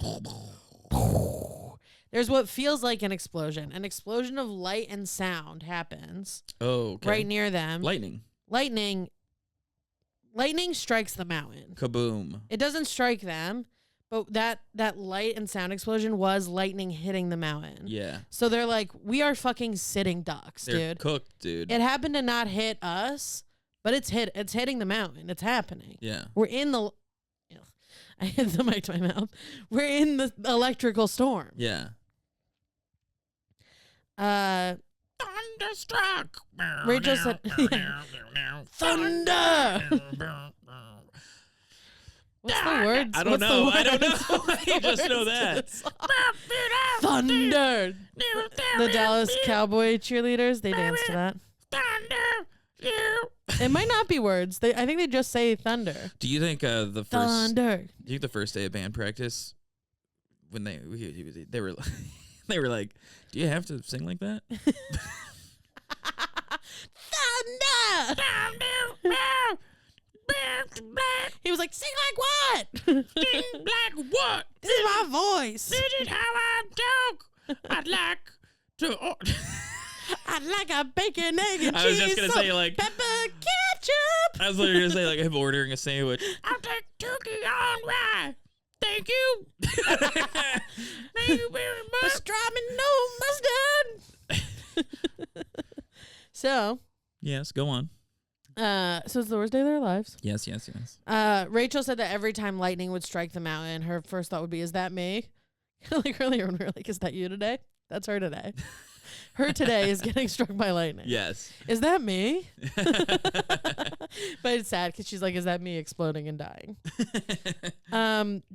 There's what feels like an explosion. An explosion of light and sound happens.
Oh, okay.
Right near them.
Lightning
strikes the mountain.
Kaboom.
It doesn't strike them, but that light and sound explosion was lightning hitting the mountain.
Yeah.
So they're like, we are fucking sitting ducks,
They're
dude.
cooked, dude.
It happened to not hit us, but it's hitting the mountain. It's happening.
Yeah.
We're in the I hit the mic to my mouth. We're in the electrical storm.
Yeah. thunderstruck.
Rachel said, thunder. What's the words?
I don't know. I just know that.
Thunder. The Dallas Cowboy cheerleaders, they dance to that.
Thunder.
It might not be words. I think they just say thunder.
Do you think the first?
Thunder.
Do you think the first day of band practice, when they were they were like, "Do you have to sing like that?"
Thunder. He was like, sing like what?
Sing like what?
This is my voice.
This is how I talk. I'd like to.
I'd like a bacon, egg, and cheese.
I was just gonna say like
pepper ketchup.
I was literally gonna say like I'm ordering a sandwich. I'll take turkey on rye. Thank you. Thank you very much.
Pastrami, no mustard. So.
Yes, go on.
So it's the worst day of their lives.
Yes.
Rachel said that every time lightning would strike the mountain, her first thought would be, is that me? Like earlier when we were like, is that you today? That's her today. Her today is getting struck by lightning.
Yes.
Is that me? But it's sad because she's like, is that me exploding and dying?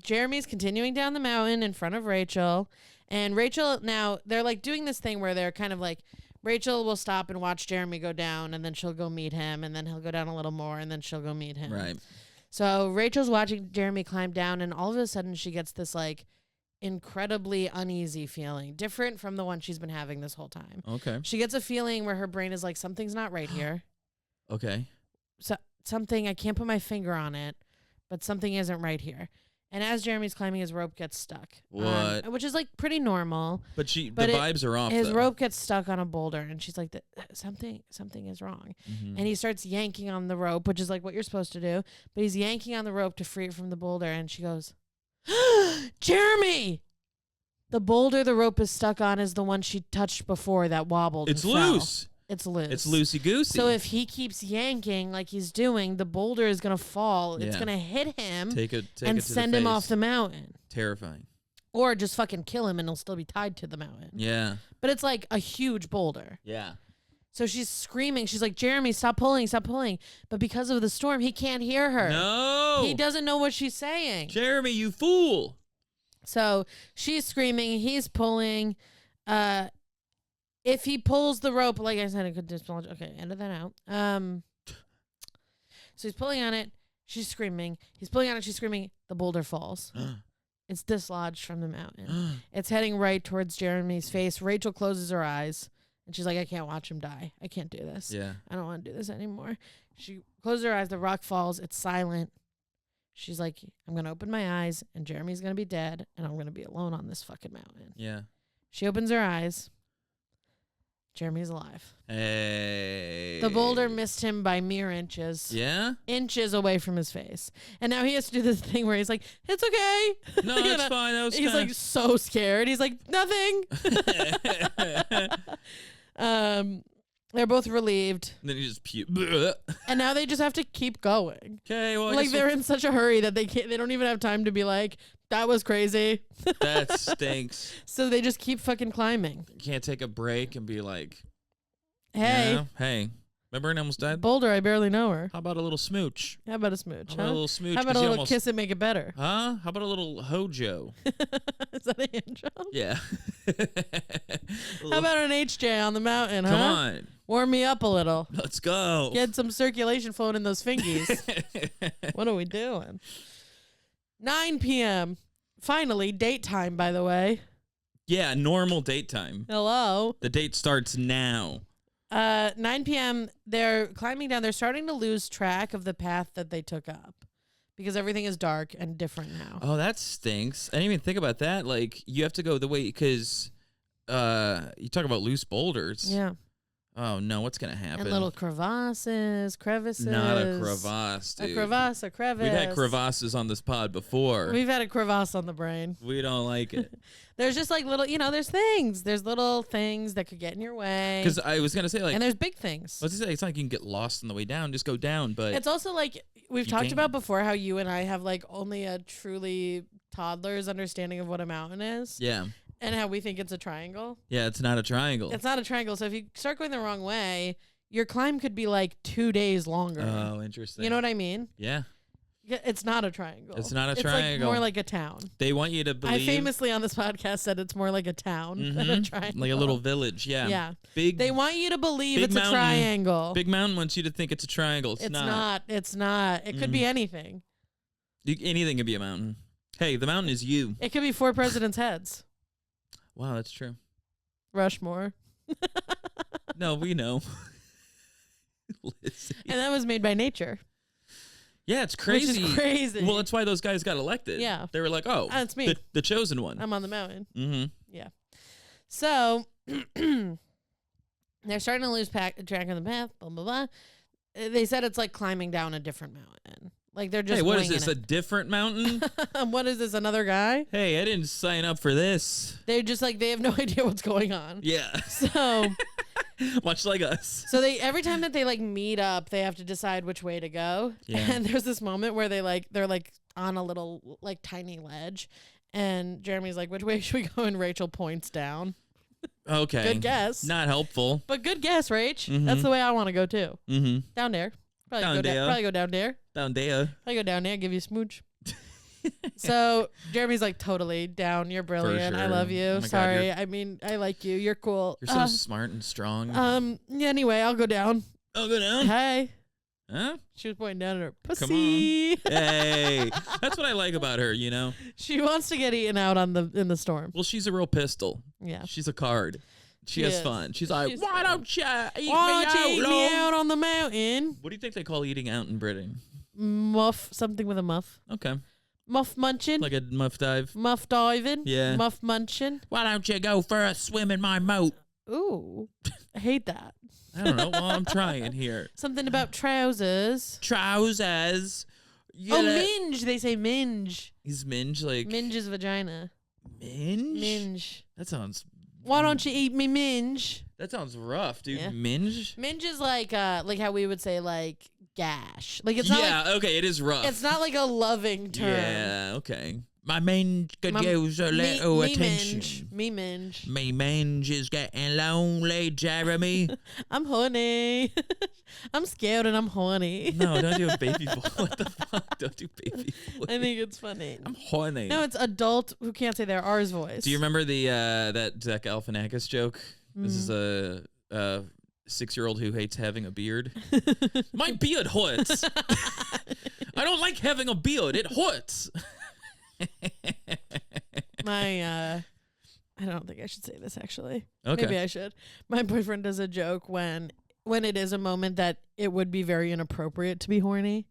Jeremy's continuing down the mountain in front of Rachel. And Rachel, now they're like doing this thing where they're kind of like, Rachel will stop and watch Jeremy go down, and then she'll go meet him, and then he'll go down a little more, and then she'll go meet him.
Right.
So Rachel's watching Jeremy climb down, and all of a sudden she gets this like incredibly uneasy feeling, different from the one she's been having this whole time.
Okay.
She gets a feeling where her brain is like, something's not right here.
Okay.
So something, I can't put my finger on it, but something isn't right here. And as Jeremy's climbing, his rope gets stuck.
What?
Which is like pretty normal.
But the vibes are off.
His
though.
rope gets stuck on a boulder, and she's like, something is wrong.
Mm-hmm.
And he starts yanking on the rope, which is like what you're supposed to do. But he's yanking on the rope to free it from the boulder, and she goes, Jeremy! The boulder the rope is stuck on is the one she touched before that wobbled.
It's
and fell.
loose.
It's loose.
It's loosey-goosey.
So if he keeps yanking like he's doing, the boulder is going to fall. It's
Yeah.
going to hit him
and
send him off the mountain.
Terrifying.
Or just fucking kill him and he'll still be tied to the mountain.
Yeah.
But it's like a huge boulder.
Yeah.
So she's screaming. She's like, Jeremy, stop pulling, stop pulling. But because of the storm, he can't hear her.
No.
He doesn't know what she's saying.
Jeremy, you fool.
So she's screaming. He's pulling. If he pulls the rope, like I said, it could dislodge. Okay, edit that out. So he's pulling on it. She's screaming. He's pulling on it. She's screaming. The boulder falls. It's dislodged from the mountain. It's heading right towards Jeremy's face. Rachel closes her eyes. And she's like, I can't watch him die. I can't do this.
Yeah.
I don't want to do this anymore. She closes her eyes. The rock falls. It's silent. She's like, I'm going to open my eyes, and Jeremy's going to be dead, and I'm going to be alone on this fucking mountain.
Yeah.
She opens her eyes. Jeremy's alive.
Hey.
The boulder missed him by mere inches.
Yeah?
Inches away from his face. And now he has to do this thing where he's like, it's okay.
No, it's fine. That was
He's like so scared. He's like, nothing. They're both relieved.
And then he just puke.
And now they just have to keep going.
Okay, well,
like they're in such a hurry that they don't even have time to be like, that was crazy.
That stinks.
So they just keep fucking climbing.
You can't take a break and be like,
hey.
You know, hey, remember when I almost died?
Boulder, I barely know her.
How about a little smooch?
How about a smooch?
How about a little smooch?
How about a little kiss and make it better?
Huh? How about a little hojo?
Is that a hand job?
Yeah.
How about an HJ on the mountain,
Come
huh?
on.
Warm me up a little.
Let's go.
Get some circulation flowing in those fingies. What are we doing? 9 p.m. Finally, date time, by the way.
Yeah, normal date time.
Hello.
The date starts now.
9 p.m. They're climbing down. They're starting to lose track of the path that they took up because everything is dark and different now.
Oh, that stinks. I didn't even think about that. Like, you have to go the way, because you talk about loose boulders.
Yeah.
Oh, no, what's going to happen?
And little crevices.
Not a crevasse, dude.
A crevice, a crevice.
We've had crevasses on this pod before.
We've had a crevasse on the brain.
We don't like it.
There's just like little, there's things. There's little things that could get in your way.
Because I was going to say, like...
And there's big things.
Let's say it's not like you can get lost on the way down. Just go down, but...
It's also like, we've talked about before how you and I have like only a truly toddler's understanding of what a mountain is.
Yeah.
And how we think it's a triangle.
Yeah, it's not a triangle.
It's not a triangle. So if you start going the wrong way, your climb could be like 2 days longer.
Oh, interesting.
You know what I mean?
Yeah.
It's not a triangle.
It's not a
It's
triangle.
like more like a town.
They want you to believe.
I famously on this podcast said it's more like a town than a triangle.
Like a little village. Yeah.
Yeah.
Big.
They want you to believe
big
it's
mountain.
a triangle.
Big Mountain wants you to think it's a triangle. It's not.
It's not. It could be anything.
Anything can be a mountain. Hey, the mountain is you.
It could be 4 presidents' heads.
Wow, that's true.
Rushmore.
No, we know. Lizzy.
And that was made by nature.
Yeah, it's crazy.
Which is crazy.
Well, that's why those guys got elected.
Yeah.
They were like, oh,
it's me.
The chosen one.
I'm on the mountain.
Mm-hmm.
Yeah. So they're starting to lose track of the path, blah, blah, blah. They said it's like climbing down a different mountain. Like they're just
Hey, what is
winging
this? A different mountain?
What is this? Another guy?
Hey, I didn't sign up for this.
They're just like, they have no idea what's going on.
Yeah.
So
much like us.
So they every time that they like meet up, they have to decide which way to go.
Yeah.
And there's this moment where they're like on a little like tiny ledge, and Jeremy's like, "Which way should we go?" And Rachel points down.
Okay.
Good guess.
Not helpful.
But good guess, Rach. That's the way I want to go too.
Mm-hmm.
Down there. Probably
Down
go
there.
Probably go down there.
Down there.
Probably go down there. Give you a smooch. So Jeremy's like, totally down. You're brilliant. I
sure.
love you.
Oh my God,
Sorry. I mean, I like you. You're cool.
You're so smart and strong.
Yeah, anyway, I'll go down.
I'll go down.
Hey.
Huh?
She was pointing down at her
Come
pussy.
on. Hey. That's what I like about her, you know?
She wants to get eaten out in the storm.
Well, she's a real pistol.
Yeah.
She's a card. She has fun. She's like,
She's
why
fun.
don't you eat
Why
me
don't you eat
out,
me
love?"
out on the mountain?
What do you think they call eating out in Britain?
Muff, something with a muff.
Okay.
Muff munching.
Like a muff dive.
Muff diving.
Yeah.
Muff munching.
Why don't you go for a swim in my moat?
Ooh. I hate that.
I don't know. Well, I'm trying here.
Something about trousers.
Trousers.
Oh, minge. They say minge.
Is minge like...
Minge is vagina.
Minge?
Minge.
That sounds...
Why don't you eat me minge?
That sounds rough, dude.
Yeah.
Minge?
Minge is like how we would say like gash. Like it's not like,
okay, it is rough.
it's not like a loving term.
Yeah, okay. My mange could
My-
use a little attention.
Me minge.
Me mange is getting lonely, Jeremy.
I'm horny. I'm scared and I'm horny.
No, don't do a baby voice. What the fuck? Don't do baby voice.
I think it's funny.
I'm horny.
No, it's adult who can't say their R's voice.
Do you remember the that Zach Galifianakis joke? This is a 6-year-old who hates having a beard. My beard hurts. I don't like having a beard. It hurts.
I don't think I should say this actually.
Okay.
Maybe I should. My boyfriend does a joke when it is a moment that it would be very inappropriate to be horny.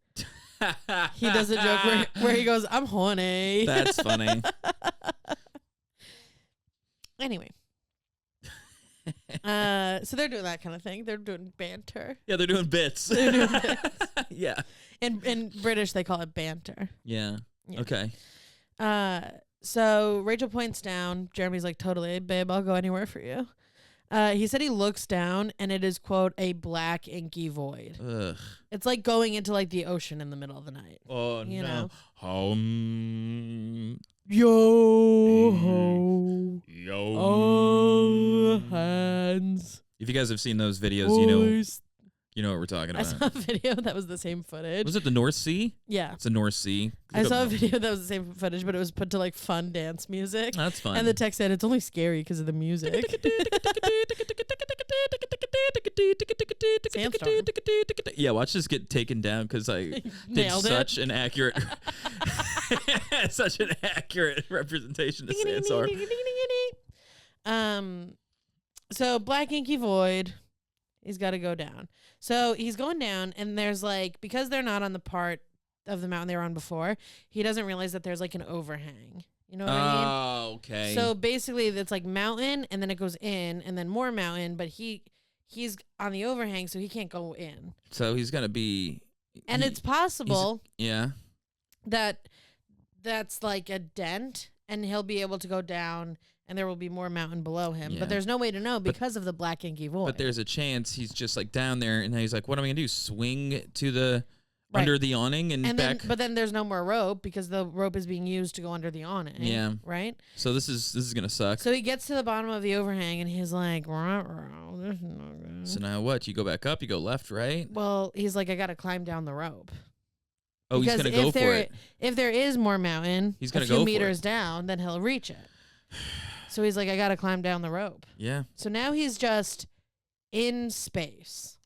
He does a joke where he goes, "I'm horny."
That's funny.
Anyway. So they're doing that kind of thing. They're doing banter.
Yeah, they're doing bits.
They're doing bits.
Yeah.
In British, they call it banter.
Yeah.
Yeah.
Okay.
So Rachel points down. Jeremy's like, totally, babe, I'll go anywhere for you. He said he looks down and it is, quote, a black inky void.
Ugh.
It's like going into like the ocean in the middle of the night.
Oh,
You
no.
know.
Yo.
Yo.
Yo.
Oh, hands.
If you guys have seen those videos,
Boys.
you know what we're talking
I
about.
saw a video that was the same footage.
Was it the North Sea?
Yeah.
It's the North Sea.
I saw a video that was the same footage, but it was put to like fun dance music.
That's fun.
And the text said it's only scary because of the music. Sandstorm.
Yeah, watch this get taken down because I did
Nailed it.
such an accurate, such an accurate representation of Sandstorm.
So black inky void, he's got to go down. So he's going down, and there's like, because they're not on the part of the mountain they were on before, he doesn't realize that there's like an overhang. You know what I mean?
Oh, okay.
So basically, it's like mountain, and then it goes in, and then more mountain. But he's on the overhang, so he can't go in.
So he's gonna be,
And it's possible
yeah.
that that's like a dent, and he'll be able to go down, and there will be more mountain below him.
Yeah.
But there's no way to know because of the black inky void.
But there's a chance he's just like down there, and then he's like, "What am I gonna do? Swing to the under the awning and back.
But then there's no more rope because the rope is being used to go under the awning.
Yeah.
Right?
So this is going to suck.
So he gets to the bottom of the overhang and he's like, this is not good.
So now what? You go back up, you go left, right?
Well, he's like, I got to climb down the rope.
Oh,
because
he's going to go for it.
If there is more mountain,
he's gonna
a few
go for
meters
it.
down, then he'll reach it. So he's like, I got to climb down the rope.
Yeah.
So now he's just in space.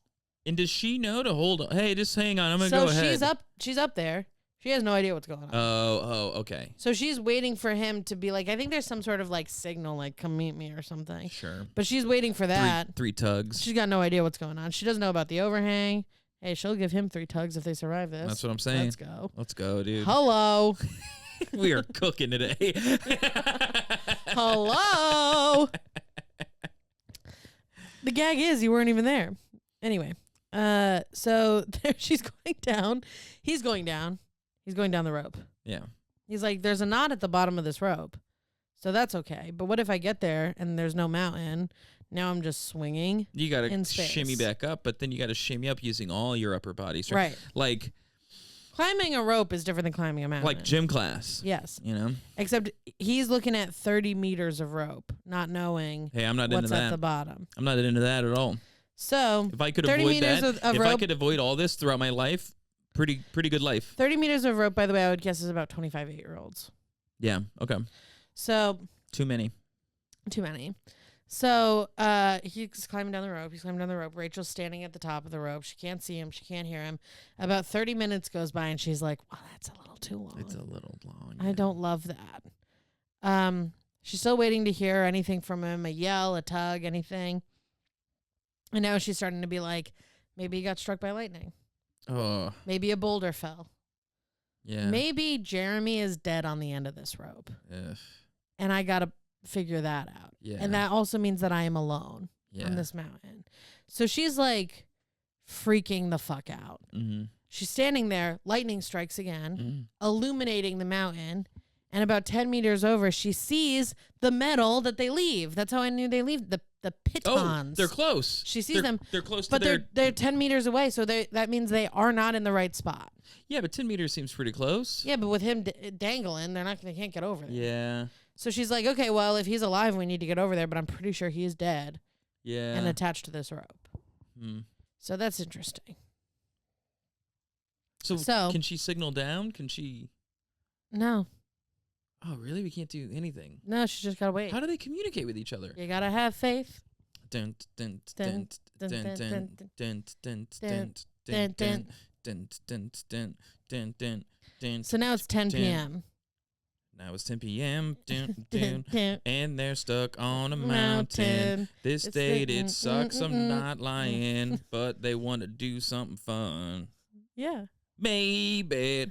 And does she know to hold on? Hey, just hang on. I'm going to
so
go ahead.
she's up there. She has no idea what's going on.
Oh, okay.
So she's waiting for him to be like, I think there's some sort of like signal, like come meet me or something.
Sure.
But she's waiting for that.
Three tugs.
She's got no idea what's going on. She doesn't know about the overhang. Hey, she'll give him 3 tugs if they survive this.
That's what I'm saying.
Let's go,
dude.
Hello.
We are cooking today.
Hello. The gag is you weren't even there. Anyway, so there she's going down. He's going down. He's going down the rope.
Yeah.
He's like, there's a knot at the bottom of this rope. So that's okay. But what if I get there and there's no mountain? Now I'm just swinging.
You got to shimmy back up, but then you got to shimmy up using all your upper body strength.
Right.
Like
climbing a rope is different than climbing a mountain.
Like gym class.
Yes.
You know?
Except he's looking at 30 meters of rope, not knowing
I'm not
what's
into that.
at the bottom.
I'm not into that at all.
So
if I could
30
avoid
meters
that,
of
if
rope,
I could avoid all this throughout my life, pretty good life.
30 meters of rope, by the way, I would guess is about 25 8-year-olds.
Yeah. Okay.
So
too many.
So he's climbing down the rope. Rachel's standing at the top of the rope. She can't see him. She can't hear him. About 30 minutes goes by, and she's like, "Well, that's a little too long.
It's a little long.
I don't love that." She's still waiting to hear anything from him, a yell, a tug, anything. And now she's starting to be like, maybe he got struck by lightning.
Oh.
Maybe a boulder fell.
Yeah.
Maybe Jeremy is dead on the end of this rope.
Ugh.
And I got to figure that out.
Yeah.
And that also means that I am alone on this mountain. So she's like freaking the fuck out.
Mm-hmm.
She's standing there. Lightning strikes again, illuminating the mountain. And about 10 meters over, she sees the metal that they leave. That's how I knew they leave the pitons.
Oh, they're close.
She sees them.
They're close
but
to their...
they're 10 meters away, so that means they are not in the right spot.
Yeah, but 10 meters seems pretty close.
Yeah, but with him dangling, they can't get over there.
Yeah.
So she's like, okay, well, if he's alive, we need to get over there, but I'm pretty sure he is dead.
Yeah.
And attached to this rope. So that's interesting.
So can she signal down? Can she?
No.
Oh, really? We can't do anything.
No, she just gotta wait.
How do they communicate with each other?
You gotta have faith.
So
now it's 10 p.m.
Now it's 10 p.m. And they're stuck on a mountain. This date, it sucks. I'm not lying. But they want to do something fun.
Yeah.
Maybe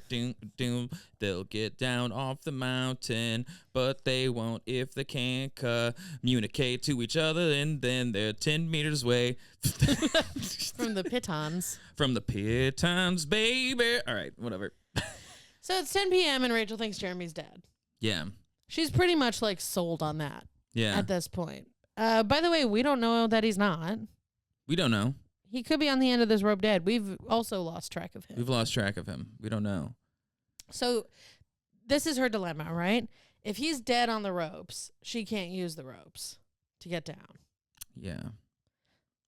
they'll get down off the mountain, but they won't if they can't communicate to each other, and then they're 10 meters away
from the pitons.
From the pitons, baby. All right, whatever.
So it's 10 p.m. and Rachel thinks Jeremy's dead.
Yeah.
She's pretty much like sold on that.
Yeah.
At this point. By the way, we don't know that he's not.
We don't know.
He could be on the end of this rope dead. We've also lost track of him.
We've lost track of him. We don't know.
So this is her dilemma, right? If he's dead on the ropes, she can't use the ropes to get down.
Yeah.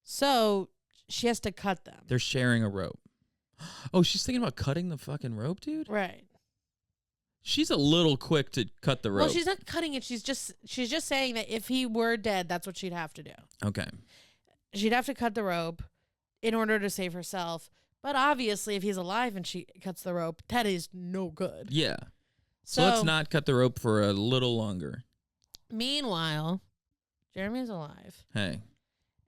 So she has to cut them.
They're sharing a rope. Oh, she's thinking about cutting the fucking rope, dude?
Right.
She's a little quick to cut the rope.
Well, she's not cutting it. She's just saying that if he were dead, that's what she'd have to do.
Okay.
She'd have to cut the rope in order to save herself. But obviously, if he's alive and she cuts the rope, that is no good.
Yeah. So let's not cut the rope for a little longer.
Meanwhile, Jeremy's alive.
Hey.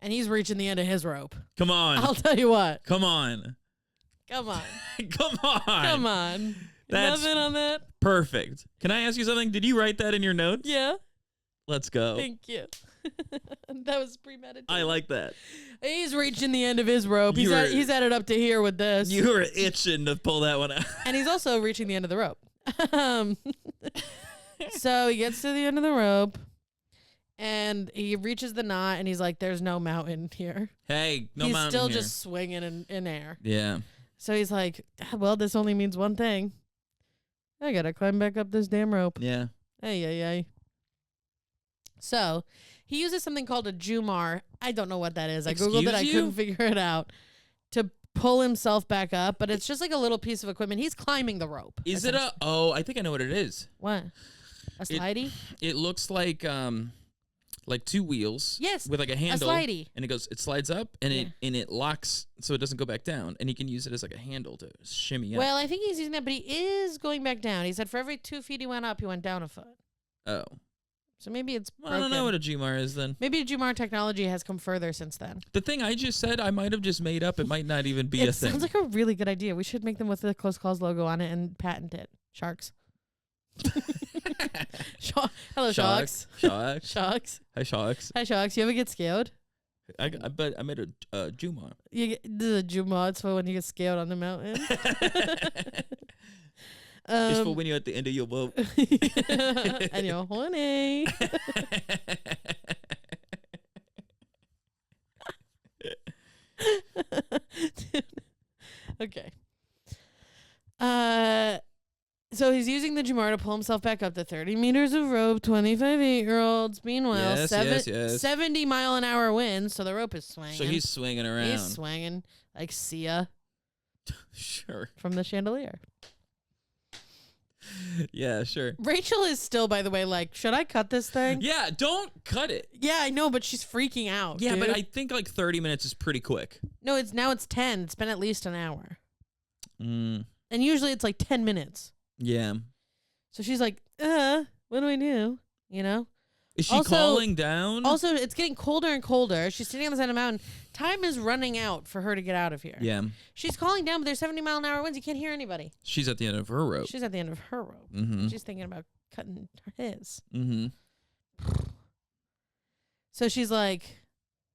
And he's reaching the end of his rope.
Come on.
I'll tell you what.
Come on.
Come on.
Come on.
Come on.
That's
nothing on that.
Perfect. Can I ask you something? Did you write that in your notes?
Yeah.
Let's go.
Thank you. That was premeditated.
I like that.
He's reaching the end of his rope. He's at it up to here with this.
You were itching to pull that one out.
And he's also reaching the end of the rope. So he gets to the end of the rope and he reaches the knot and he's like, there's no mountain here.
Hey, no
he's
mountain
still
here.
just swinging in air.
Yeah.
So he's like, well, this only means one thing. I gotta climb back up this damn rope.
Yeah.
Hey. So he uses something called a Jumar. I don't know what that is. I Googled it. I couldn't figure it out. To pull himself back up, but it's just like a little piece of equipment. He's climbing the rope.
Is it a... Oh, I think I know what it is.
What? A slidey?
It looks like 2 wheels.
Yes.
With like a handle.
A slidey.
And it slides up and it locks so it doesn't go back down. And he can use it as like a handle to shimmy up.
Well, I think he's using that, but he is going back down. He said for every 2 feet he went up, he went down a foot.
Oh.
So maybe it's broken.
I don't know what a Jumar is then.
Maybe Jumar technology has come further since then.
The thing I just said, I might have just made up. It might not even be a thing.
It sounds like a really good idea. We should make them with the Close Calls logo on it and patent it. Sharks. Hello, Sharks.
Sharks.
Sharks.
Hi, Sharks.
Hi, Sharks. You ever get scared?
But I made a Jumar.
The Jumar, it's for when you get scared on the mountain.
It's for when you're at the end of your boat.
And you're horny. Okay. So he's using the Jumar to pull himself back up to 30 meters of rope, 25 8-year-olds. Meanwhile, 70-mile-an-hour winds, so the rope is swinging.
So he's swinging around.
He's swinging like Sia.
Sure.
From the chandelier.
Yeah, sure.
Rachel is still, by the way, like, should I cut this thing?
Yeah, don't cut it.
Yeah, I know, but she's freaking out.
Yeah,
dude.
but I think like 30 minutes is pretty quick.
No, it's 10. It's been at least an hour.
And
usually it's like 10 minutes.
Yeah.
So she's like, what do I do? You know?
Is she calling down?
Also, it's getting colder and colder. She's sitting on the side of the mountain. Time is running out for her to get out of here.
Yeah.
She's calling down, but there's 70-mile-an-hour winds. You can't hear anybody.
She's at the end of her rope.
She's at the end of her rope.
Mm-hmm.
She's thinking about cutting his.
Mm-hmm.
So she's like,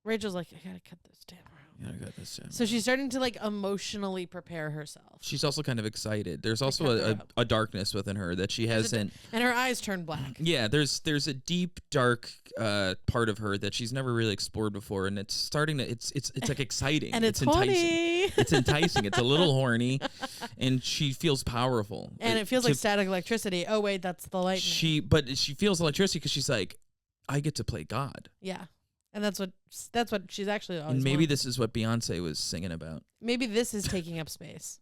Rachel's like, I gotta cut this damn rope.
Yeah, I got this.
So she's starting to like emotionally prepare herself.
She's also kind of excited. There's also a darkness within her that she hasn't.
And her eyes turn black.
Yeah, there's a deep, dark part of her that she's never really explored before, and it's starting to. It's like exciting.
And it's
enticing.
Horny.
It's enticing. It's a little horny, and she feels powerful.
And it feels like static electricity. Oh wait, that's the lightning.
But she feels electricity because she's like, I get to play God.
Yeah. And that's what she's actually always
And maybe
wanted.
this is what Beyonce was singing about.
Maybe this is taking up space.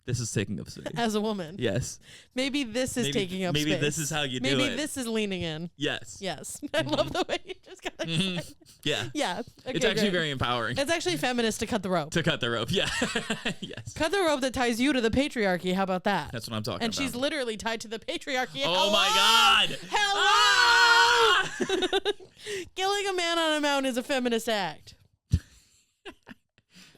This is taking up space.
As a woman.
Yes.
Maybe this is taking up space.
Maybe this is how you do it.
Maybe this is leaning in.
Yes.
Yes. I love the way you just got excited.
Yeah.
Yeah. Okay,
it's actually
great.
very empowering.
It's actually feminist to cut the rope.
To cut the rope, yeah. Yes.
Cut the rope that ties you to the patriarchy. How about that?
That's what I'm talking about.
And she's literally tied to the patriarchy.
Oh my God.
Hello!
Ah!
Killing a man on a mountain is a feminist act.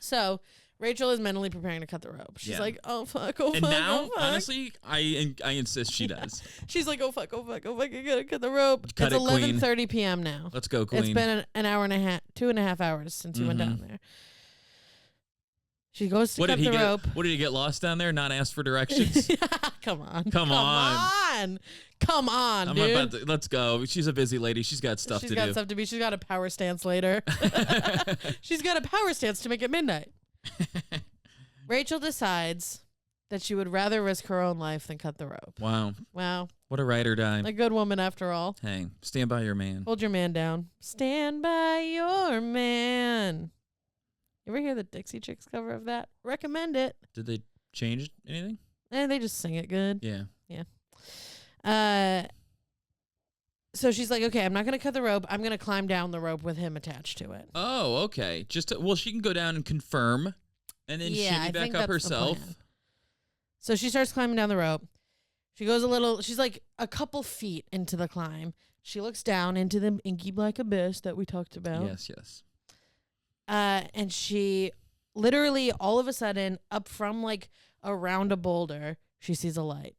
So Rachel is mentally preparing to cut the rope. She's like, oh fuck, oh fuck,
and now,
oh fuck.
honestly, I insist she does.
She's like, oh fuck, I gotta cut the rope.
Cut
it's
it, queen.
11:30 p.m. now.
Let's go, queen.
It's been an hour and a half, 2.5 hours since he went down there. She goes to cut the rope.
What did he get lost down there? Not ask for directions?
Come on, dude.
Let's go. She's a busy lady. She's got stuff to do.
She's got a power stance later. She's got a power stance to make it midnight. Rachel decides that she would rather risk her own life than cut the rope.
Wow. What a ride or die.
A good woman after all.
Hey, stand by your man.
Hold your man down. Stand by your man. You ever hear the Dixie Chicks cover of that? Recommend it.
Did they change anything?
They just sing it good.
Yeah.
So she's like, okay, I'm not going to cut the rope. I'm going to climb down the rope with him attached to it.
Oh, okay. She can go down and confirm, and then shimmy back up herself.
So she starts climbing down the rope. She goes she's like a couple feet into the climb. She looks down into the inky black abyss that we talked about.
Yes.
And she literally all of a sudden up from like around a boulder, she sees a light.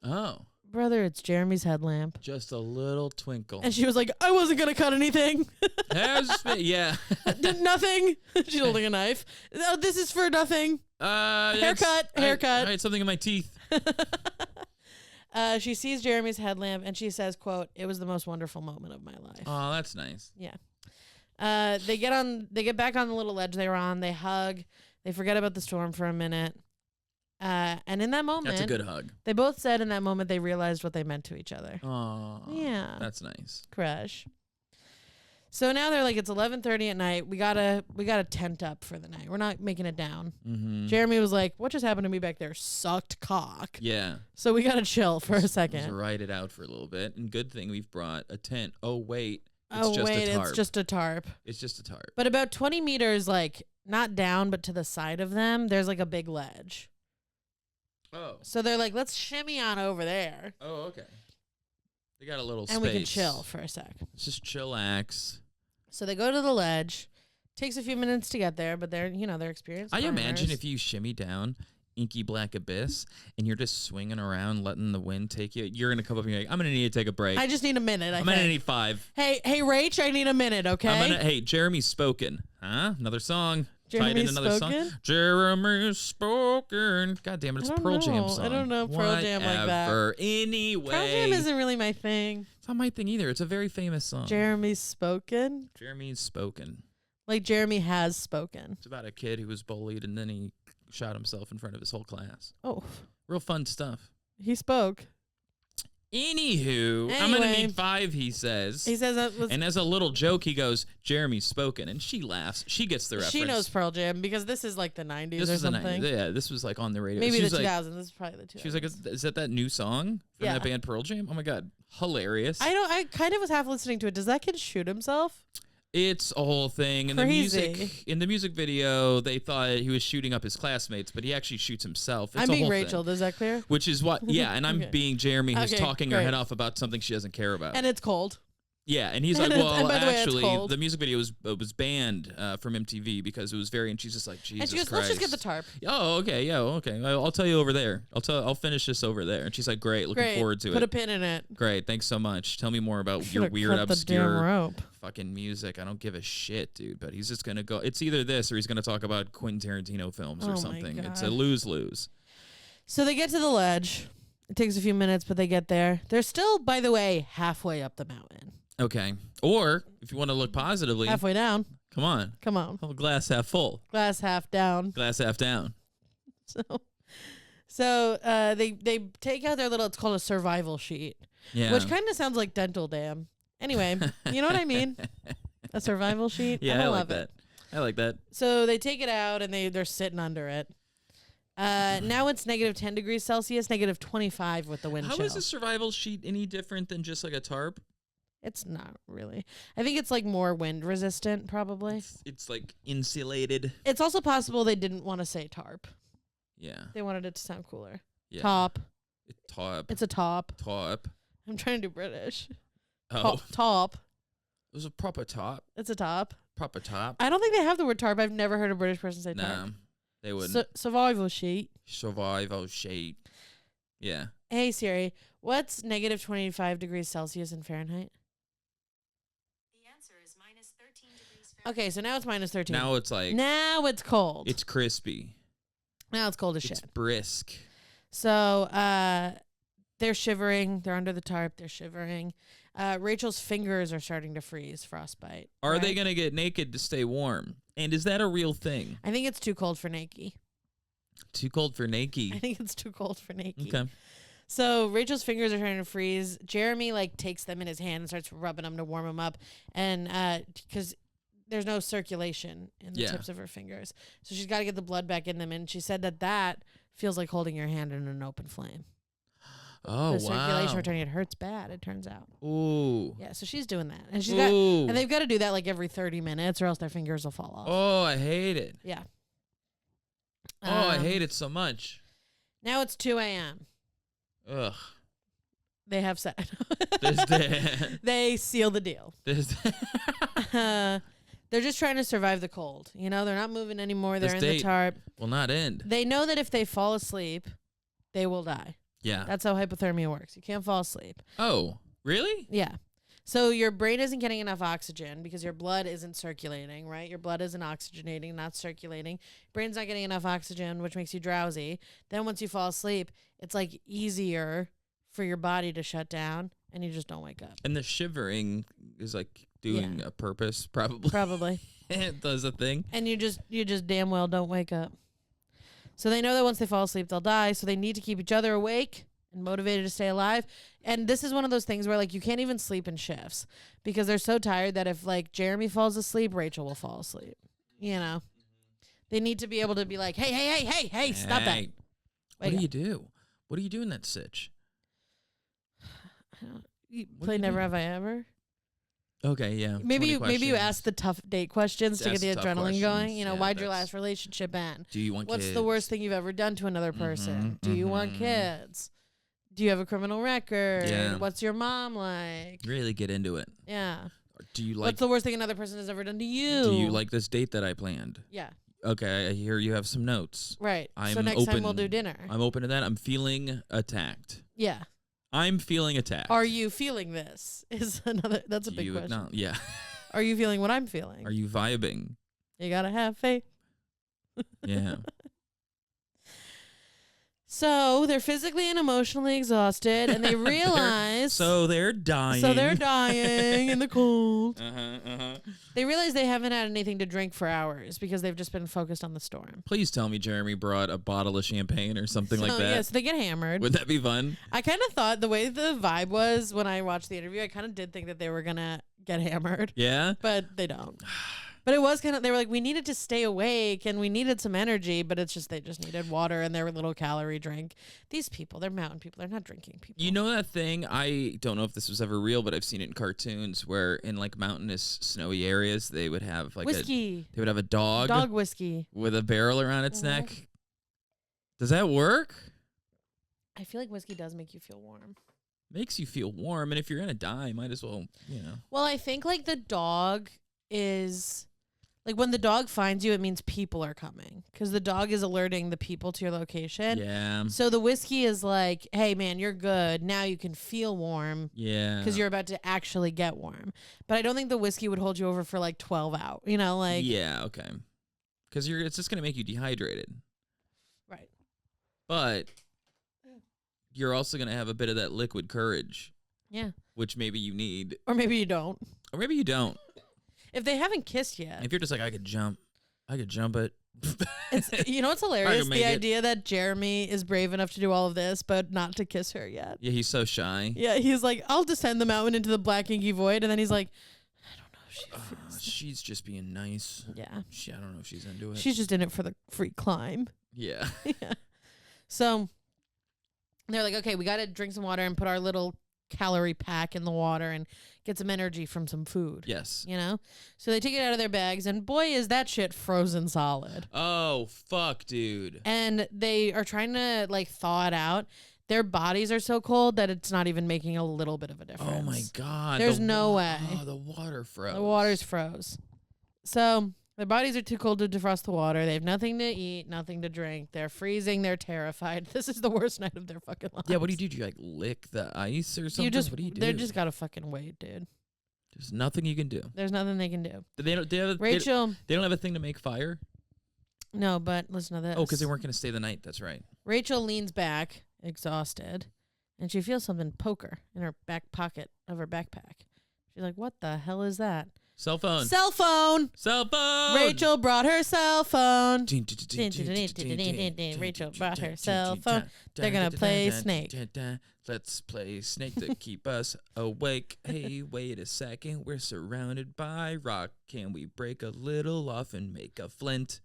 Oh.
Brother, it's Jeremy's headlamp.
Just a little twinkle.
And she was like, I wasn't going to cut anything.
Yeah.
Nothing. She's holding a knife. Oh, this is for nothing. Haircut.
I had something in my teeth.
She sees Jeremy's headlamp and she says, quote, it was the most wonderful moment of my life.
Oh, that's nice.
Yeah. They get back on the little ledge they were on. They hug. They forget about the storm for a minute. And in that moment,
That's a good hug.
They both said in that moment they realized what they meant to each other.
Oh,
yeah,
that's nice.
Crush. So now they're like, it's 11:30 at night. We gotta tent up for the night. We're not making it down.
Mm-hmm.
Jeremy was like, "What just happened to me back there? Sucked cock."
Yeah.
So we gotta chill for a second.
Just ride it out for a little bit. And good thing we've brought a tent. Oh wait,
it's just a tarp.
It's just a tarp.
But about 20 meters, like not down, but to the side of them, there's like a big ledge.
Oh.
So they're like, let's shimmy on over there.
Oh, okay. They got a little
and
space.
we can chill for a sec.
Let's just chillax.
So they go to the ledge. Takes a few minutes to get there, but they're experienced.
I imagine if you shimmy down inky black abyss and you're just swinging around, letting the wind take you, you're gonna come up and you're like, I'm gonna need to take a break.
I just need a minute.
I'm gonna need 5.
Hey, Rach, I need a minute, okay?
Hey, Jeremy's spoken. Huh? Another song.
Jeremy's
Tied in another
spoken?
song. Jeremy's spoken. God damn it, it's a Pearl Jam song.
I don't know Pearl Jam like that.
Anyway.
Pearl Jam isn't really my thing.
It's not my thing either. It's a very famous song.
Jeremy's spoken?
Jeremy's spoken.
Like Jeremy has spoken.
It's about a kid who was bullied and then he shot himself in front of his whole class.
Oh.
Real fun stuff.
He spoke.
Anywho, I'm going to need 5, he says.
He says that was...
And as a little joke, he goes, Jeremy's spoken. And she laughs. She gets the reference.
She knows Pearl Jam because this is like the 90s or something.
Yeah, this was like on the radio.
Maybe
she
the
was
2000s. This is probably the 2000s.
She was like, is that new song from that band Pearl Jam? Oh, my God. Hilarious.
I kind of was half listening to it. Does that kid shoot himself?
It's a whole thing. In the music video, they thought he was shooting up his classmates, but he actually shoots himself. It's
I'm being
whole
Rachel.
thing.
Is that clear?
Which is what, yeah, and I'm
Okay.
being Jeremy, who's
Okay,
talking her head off about something she doesn't care about.
And it's cold.
Yeah, and he's like, well,
by the way, it's
actually,
cold.
the music video was banned from MTV because it was very, and she's just like, Jesus
And she goes,
Christ.
let's just get the tarp.
Oh, okay, yeah, okay. I'll tell you over there. I'll finish this over there. And she's like, great, looking forward to it.
Put a pin in it.
Great, thanks so much. Tell me more about your
Should've
weird,
cut the damn
obscure
rope.
fucking music. I don't give a shit, dude. But he's just gonna go. It's either this or he's gonna talk about Quentin Tarantino films or something. It's a lose-lose.
So they get to the ledge. It takes a few minutes, but they get there. They're still, by the way, halfway up the mountain.
Okay. Or if you want to look positively,
Halfway down.
come on.
Oh,
Glass half full.
glass half down.
Glass half down.
So they take out their little, it's called a survival sheet.
Yeah.
Which kind of sounds like dental dam. Anyway, you know what I mean? A survival sheet.
Yeah, I like
love
that.
it.
I like that.
So they take it out and they're sitting under it. Now it's negative 10 degrees Celsius, negative 25 with the wind chill.
How is a survival sheet any different than just like a tarp?
It's not really. I think it's like more wind resistant, probably.
It's like insulated.
It's also possible they didn't want to say tarp.
Yeah.
They wanted it to sound cooler.
Yeah.
Top.
Top.
It's a top.
Top.
I'm trying to do British.
Oh.
Top.
It was a proper top.
It's a top.
Proper top.
I don't think they have the word tarp. I've never heard a British person say tarp.
No, they wouldn't.
Survival sheet.
Survival sheet. Yeah.
Hey Siri, what's negative 25 degrees Celsius in Fahrenheit?
The answer is minus 13 degrees Fahrenheit.
Okay, so now it's minus 13.
Now it's like.
Now it's cold.
It's crispy.
Now it's cold as
It's
shit.
brisk.
So they're shivering. They're under the tarp. They're shivering. Rachel's fingers are starting to freeze, frostbite.
Are they going to get naked to stay warm? And is that a real thing?
I think it's too cold for naked.
Too cold for naked.
I think it's too cold for naked.
Okay.
So Rachel's fingers are starting to freeze. Jeremy takes them in his hand and starts rubbing them to warm them up, and because there's no circulation in the tips of her fingers, so she's got to get the blood back in them. And she said that feels like holding your hand in an open flame.
Oh,
the circulation returning, it hurts bad, it turns out.
Ooh.
Yeah, so she's doing that. And she's got, and they've got to do that every 30 minutes or else their fingers will fall off.
Oh, I hate it.
Yeah.
Oh, I hate it so much.
Now it's 2 a.m.
Ugh.
They have sex.
There's
They seal the deal.
There's
They're just trying to survive the cold. You know, they're not moving anymore. They're
This
in the
date
tarp.
will not end.
They know that if they fall asleep, they will die.
Yeah.
That's how hypothermia works. You can't fall asleep.
Oh, really?
Yeah. So your brain isn't getting enough oxygen because your blood isn't circulating, right? Your blood isn't oxygenating, not circulating. Brain's not getting enough oxygen, which makes you drowsy. Then once you fall asleep, it's easier for your body to shut down and you just don't wake up.
And the shivering is doing a purpose, probably.
Probably.
It does a thing.
And you just damn well don't wake up. So they know that once they fall asleep, they'll die. So they need to keep each other awake and motivated to stay alive. And this is one of those things where, like, you can't even sleep in shifts because they're so tired that if, like, Jeremy falls asleep, Rachel will fall asleep. You know? They need to be able to be like, hey, stop that.
What do you do? What do you do in that sitch?
You play Never Have I Ever?
Okay, yeah.
Maybe you ask the tough date questions to get the adrenaline going. You know,
Yeah,
why'd your last relationship end?
Do you want
What's
kids?
the worst thing you've ever done to another person? Do you want kids? Do you have a criminal record?
Yeah.
What's your mom like?
Really get into it.
Yeah.
Do you like?
What's the worst thing another person has ever done to you?
Do you like this date that I planned?
Yeah.
Okay, I hear you have some notes.
Right.
I'm
so next time we'll
open-
do dinner.
I'm open to that. I'm feeling attacked.
Yeah.
I'm feeling attacked.
Are you feeling this? Is another. That's a big question.
No, yeah.
Are you feeling what I'm feeling?
Are you vibing?
You gotta have faith.
Yeah.
So they're physically and emotionally exhausted, and they realize.
They're dying.
So they're dying in the cold.
Uh-huh.
They realize they haven't had anything to drink for hours because they've just been focused on the storm.
Please tell me Jeremy brought a bottle of champagne or something like that.
Yeah, so they get hammered.
Would that be fun?
I kind of thought the way the vibe was when I watched the interview, I kind of did think that they were going to get hammered.
Yeah?
But they don't. But it was kind of, they were like, we needed to stay awake and we needed some energy, but it's just, they just needed water and their little calorie drink. These people, they're mountain people. They're not drinking people.
You know that thing? I don't know if this was ever real, but I've seen it in cartoons where in like mountainous, snowy areas, they would have like
whiskey.
They would have a dog.
Dog whiskey.
With a barrel around its neck. Does that work?
I feel like whiskey does make you feel warm.
Makes you feel warm, and if you're gonna die, might as well, you know.
Well, I think like the dog is like when the dog finds you, it means people are coming because the dog is alerting the people to your location.
Yeah.
So the whiskey is like, hey man, you're good. Now you can feel warm.
Yeah.
Because you're about to actually get warm. But I don't think the whiskey would hold you over for like 12 hours. You know, like.
Yeah. Okay. Because it's just gonna make you dehydrated.
Right.
But you're also gonna have a bit of that liquid courage.
Yeah.
Which maybe you need.
Or maybe you don't.
Or maybe you don't.
If they haven't kissed yet.
If you're just like, I could jump it.
It's, you know what's hilarious? The idea that Jeremy is brave enough to do all of this, but not to kiss her yet.
Yeah, he's so shy.
Yeah, he's like, I'll descend the mountain into the black inky void. And then he's like, I don't know if she feels
she's just being nice.
Yeah.
I don't know if she's into it.
She's just in it for the free climb.
Yeah.
Yeah. So they're like, okay, we got to drink some water and put our little calorie pack in the water and get some energy from some food.
Yes.
You know? So they take it out of their bags, and boy, is that shit frozen solid.
Oh, fuck, dude.
And they are trying to, like, thaw it out. Their bodies are so cold that it's not even making a little bit of a difference.
Oh, my God.
There's no way.
Oh, the water froze.
The water's froze. So their bodies are too cold to defrost the water. They have nothing to eat, nothing to drink. They're freezing. They're terrified. This is the worst night of their fucking lives.
Yeah, what do you do? Do you, like, lick the ice or something? What do you do?
They just gotta fucking wait, dude.
There's nothing you can do.
There's nothing they can do.
Rachel. They don't have a thing to make fire?
No, but listen to this.
Oh, because they weren't going to stay the night. That's right.
Rachel leans back, exhausted, and she feels something poke her in her back pocket of her backpack. She's like, what the hell is that?
Cell phone.
Cell phone.
Cell phone.
Rachel brought her cell phone. Rachel brought her cell phone. They're going to play Snake.
Let's play Snake to keep us awake. Hey, wait a second. We're surrounded by rock. Can we break a little off and make a flint?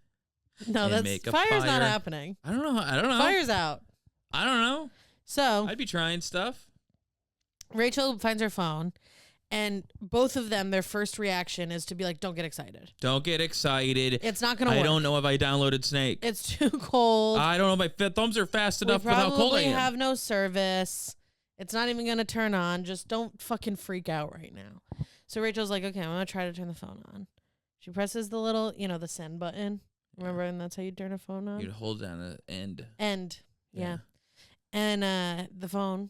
No, fire's not happening.
I don't know.
Fire's out.
I don't know.
So
I'd be trying stuff.
Rachel finds her phone. And both of them, their first reaction is to be like, don't get excited.
Don't get excited.
It's not going to work.
I don't know if I downloaded Snake.
It's too cold.
I don't know if my thumbs are fast enough with how cold I am.
We have no service. It's not even going to turn on. Just don't fucking freak out right now. So Rachel's like, okay, I'm going to try to turn the phone on. She presses the little, the send button. Remember, and that's how you turn a phone on?
You'd hold down the end.
End, yeah. And the phone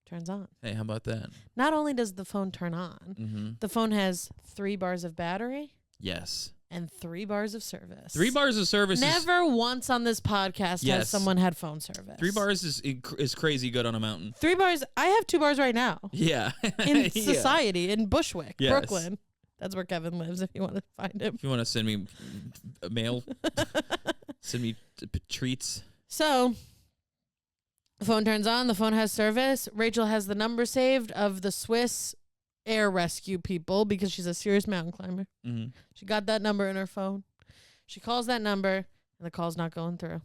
turns on.
Hey, how about that?
Not only does the phone turn on, the phone has 3 bars of battery.
Yes.
And 3 bars of service.
3 bars of service.
Never once on this podcast has someone had phone service.
3 bars is crazy good on a mountain.
3 bars. I have 2 bars right now.
Yeah.
In society, in Bushwick, Brooklyn. That's where Kevin lives if you want to find him.
If you want to send me a mail, send me treats.
So the phone turns on. The phone has service. Rachel has the number saved of the Swiss air rescue people because she's a serious mountain climber.
Mm-hmm.
She got that number in her phone. She calls that number, and the call's not going through.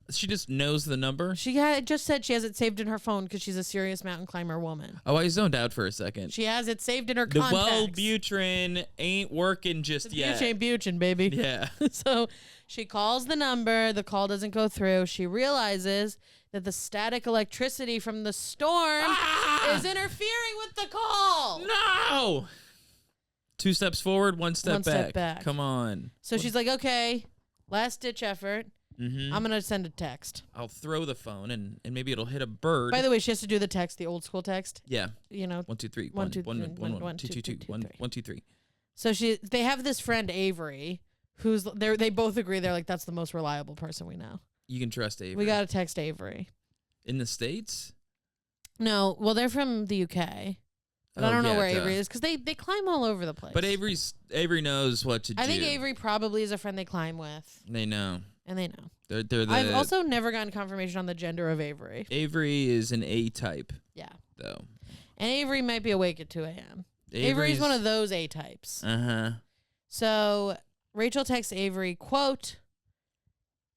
She just knows the number?
She just said she has it saved in her phone because she's a serious mountain climber woman.
Oh, I zoned out for a second.
She has it saved in her
The
contacts.
Wellbutrin ain't working just yet.
Ain't butrin, baby.
Yeah.
So she calls the number. The call doesn't go through. She realizes that the static electricity from the storm is interfering with the call.
No! 2 steps forward, 1 step back. Come on.
So she's like, okay, last ditch effort.
Mm-hmm.
I'm going to send a text.
I'll throw the phone and maybe it'll hit a bird.
By the way, she has to do the text, the old school text.
Yeah.
You know.
1 2 3.
1 2
1 1 2 2 2 1 1 2 3.
So they have this friend Avery who's they both agree they're like that's the most reliable person we know.
You can trust Avery.
We got to text Avery.
In the States?
No, well they're from the UK. But I don't know where Avery is because they climb all over the place.
But Avery knows what to do.
I think Avery probably is a friend they climb with.
They know.
And they know.
They're
I've also never gotten confirmation on the gender of Avery.
Avery is an A type.
Yeah.
Though.
And Avery might be awake at 2 a.m. Avery's one of those A types.
Uh-huh.
So Rachel texts Avery, quote,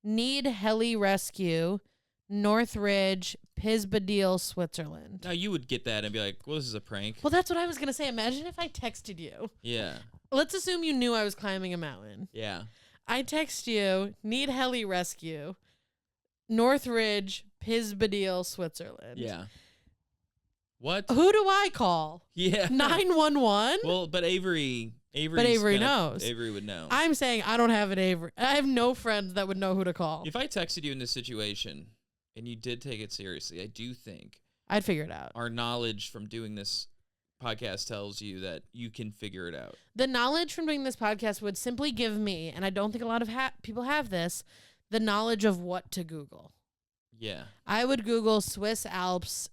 need heli rescue, Northridge, Pisbadil, Switzerland.
Now you would get that and be like, well, this is a prank.
Well, that's what I was going to say. Imagine if I texted you.
Yeah.
Let's assume you knew I was climbing a mountain.
Yeah.
I text you, need heli rescue, Northridge, Pisbadil, Switzerland.
Yeah. What?
Who do I call?
Yeah.
911?
Well, but Avery
knows.
Avery would know.
I'm saying I don't have an Avery. I have no friends that would know who to call.
If I texted you in this situation and you did take it seriously, I do think
I'd figure it out.
our knowledge from doing this podcast tells you that you can figure it out.
The knowledge from doing this podcast would simply give me, and I don't think a lot of people have this, the knowledge of what to Google.
Yeah.
I would Google Swiss Alps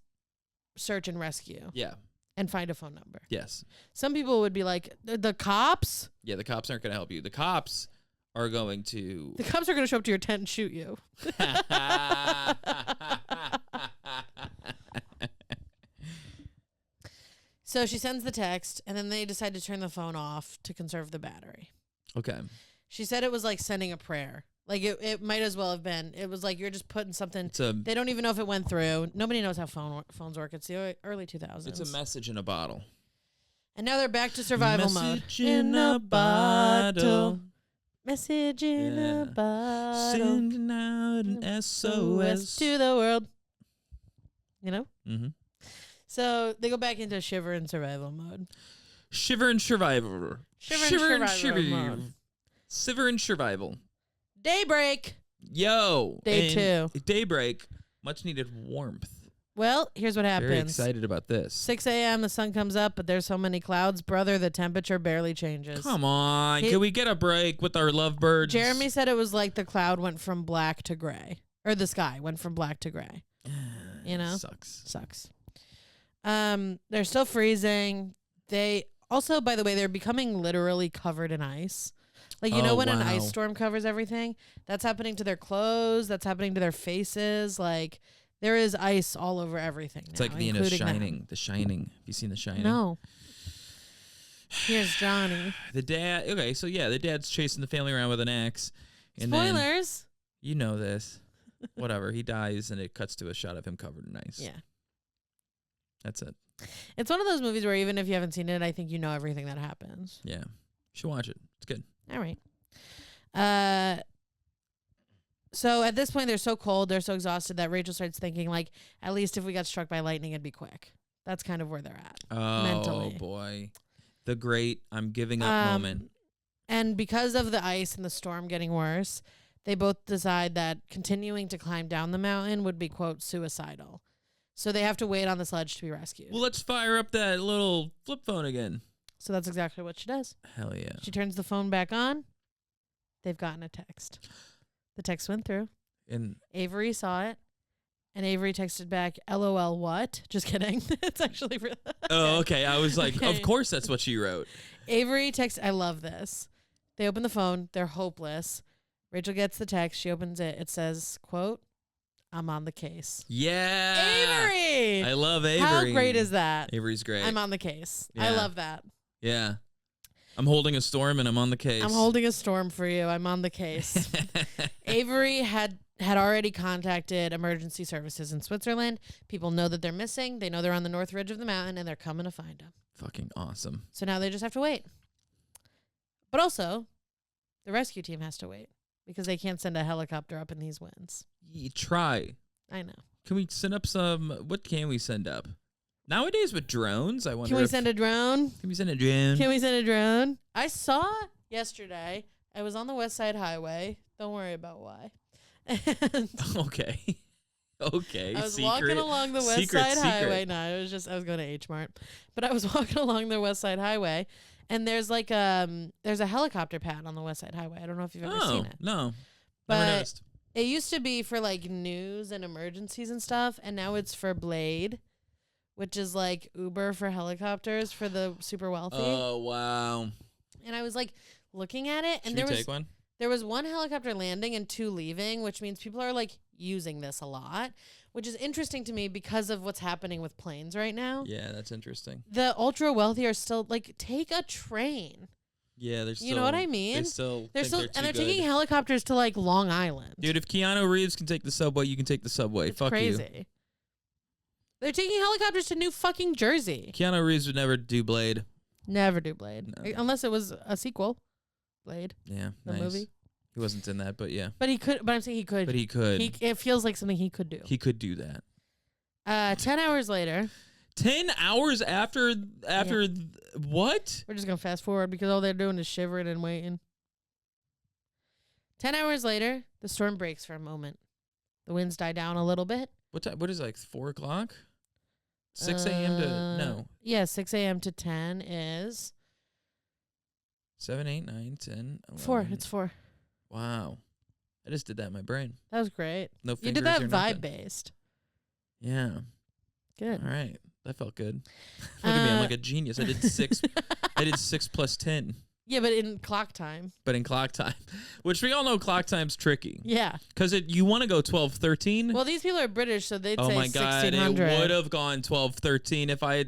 search and rescue.
Yeah.
And find a phone number.
Yes.
Some people would be like, the cops?
Yeah, the cops aren't going to help you. The cops are going to...
The cops are going to show up to your tent and shoot you. So she sends the text, and then they decide to turn the phone off to conserve the battery.
Okay.
She said it was like sending a prayer. Like, it might as well have been. It was like you're just putting something. They don't even know if it went through. Nobody knows how phones work. It's the early 2000s.
It's a message in a bottle.
And now they're back to survival mode.
Message in a bottle.
Message in a bottle.
Sending out an SOS.
To the world. You know?
Mm-hmm.
So they go back into shiver and survival mode.
Shiver and survivor.
Shiver and survival mode.
Shiver and survival.
Daybreak.
Yo.
Day 2.
Daybreak. Much needed warmth.
Well, here's what happens.
Very excited about this.
6 a.m. the sun comes up, but there's so many clouds. Brother, the temperature barely changes.
Come on. Can we get a break with our lovebirds?
Jeremy said it was like the cloud went from black to gray. Or the sky went from black to gray. You know? Sucks. They're still freezing. They also, by the way, they're becoming literally covered in ice. Like, you know when an ice storm covers everything? That's happening to their clothes. That's happening to their faces. Like, there is ice all over everything now.
It's like the end of Shining.
Them.
The Shining. Have you seen The Shining?
No. Here's Johnny.
The dad's chasing the family around with an axe. And
Spoilers.
Then, you know this. Whatever. He dies, and it cuts to a shot of him covered in ice.
Yeah.
That's it.
It's one of those movies where even if you haven't seen it, I think you know everything that happens.
Yeah. You should watch it. It's good.
All right. So at this point, they're so cold, they're so exhausted that Rachel starts thinking, like, at least if we got struck by lightning, it'd be quick. That's kind of where they're at mentally.
Oh, boy. The great I'm giving up moment.
And because of the ice and the storm getting worse, they both decide that continuing to climb down the mountain would be, quote, suicidal. So they have to wait on the sledge to be rescued.
Well, let's fire up that little flip phone again.
So that's exactly what she does.
Hell yeah.
She turns the phone back on. They've gotten a text. The text went through.
And
Avery saw it. And Avery texted back, LOL, what? Just kidding. It's actually real.
Oh, okay. I was like,
Okay.
of course that's what she wrote.
Avery texts, I love this. They open the phone. They're hopeless. Rachel gets the text. She opens it. It says, quote, I'm on the case.
Yeah.
Avery!
I love Avery.
How great is that?
Avery's great.
I'm on the case.
Yeah.
I love that.
Yeah. I'm holding a storm and I'm on the case.
I'm holding a storm for you. I'm on the case. Avery had already contacted emergency services in Switzerland. People know that they're missing. They know they're on the north ridge of the mountain, and they're coming to find them.
Fucking awesome.
So now they just have to wait. But also, the rescue team has to wait because they can't send a helicopter up in these winds.
You try.
I know.
Can we send up some? What can we send up? Nowadays with drones, I wonder.
Can we send a drone?
Can we send a drone?
Can we send a drone? I saw yesterday. I was on the West Side Highway. Don't worry about why. And
Okay. Okay.
I was walking along the West Side Highway. No, I was going to H Mart, but I was walking along the West Side Highway, and there's like there's a helicopter pad on the West Side Highway. I don't know if you've ever seen it.
No. Never
But
noticed.
it used to be for like news and emergencies and stuff, and now it's for Blade, which is like Uber for helicopters for the super wealthy.
Oh wow.
And I was like looking at it, and
Should we take one?
there was one helicopter landing and 2 leaving, which means people are like using this a lot, which is interesting to me because of what's happening with planes right now.
Yeah, that's interesting.
The ultra wealthy are still like, take a train.
Yeah, they're still.
You know what I mean?
They still.
They're
think
still,
they're
and they're
too
taking
good.
helicopters to like Long Island.
Dude, if Keanu Reeves can take the subway, you can take the subway.
It's
Fuck
crazy.
you.
They're taking helicopters to New fucking Jersey.
Keanu Reeves would never do Blade.
Never do Blade,
No.
unless it was a sequel. Blade,
Yeah,
the
nice.
movie.
He wasn't in that, but yeah.
But he could. But I'm saying he could.
But he could.
It feels like something he could do.
He could do that.
10 hours later,
10 hours after what?
we're just gonna fast forward because all they're doing is shivering and waiting. 10 hours later, the storm breaks for a moment. The winds die down a little bit.
What time? What is it, like 4 o'clock? 6 a.m. to no.
Yeah, 6 a.m. to 10 is
7, 8, 9, 10, 11.
4. It's 4.
Wow. I just did that in my brain.
That was great.
No
You
fingers
did that
or nothing.
vibe based.
Yeah.
Good.
All right. That felt good. Look at me. I'm like a genius. I did 6. I did 6 plus 10.
Yeah, but in clock time.
But in clock time, which we all know clock time's tricky.
Yeah.
Because you want to go 12, 13.
Well, these people are British, so they'd
Oh
say
my God. It
1600.
would have gone 12, 13 if I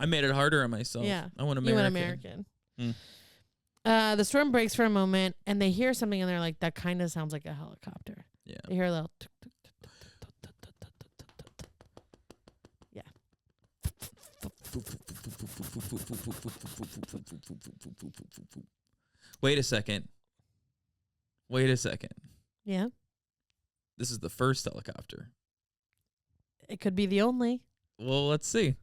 made it harder on myself.
Yeah.
I want American.
You went American.
Hmm.
The storm breaks for a moment, and they hear something, and they're like, that kind of sounds like a helicopter.
Yeah.
They hear a little... tuk, tuk, tuk, tuk, tuk, tuk, tuk, tuk, tuk, tuk, tuk. Yeah.
Wait a second.
Yeah.
This is the first helicopter.
It could be the only.
Well, let's see.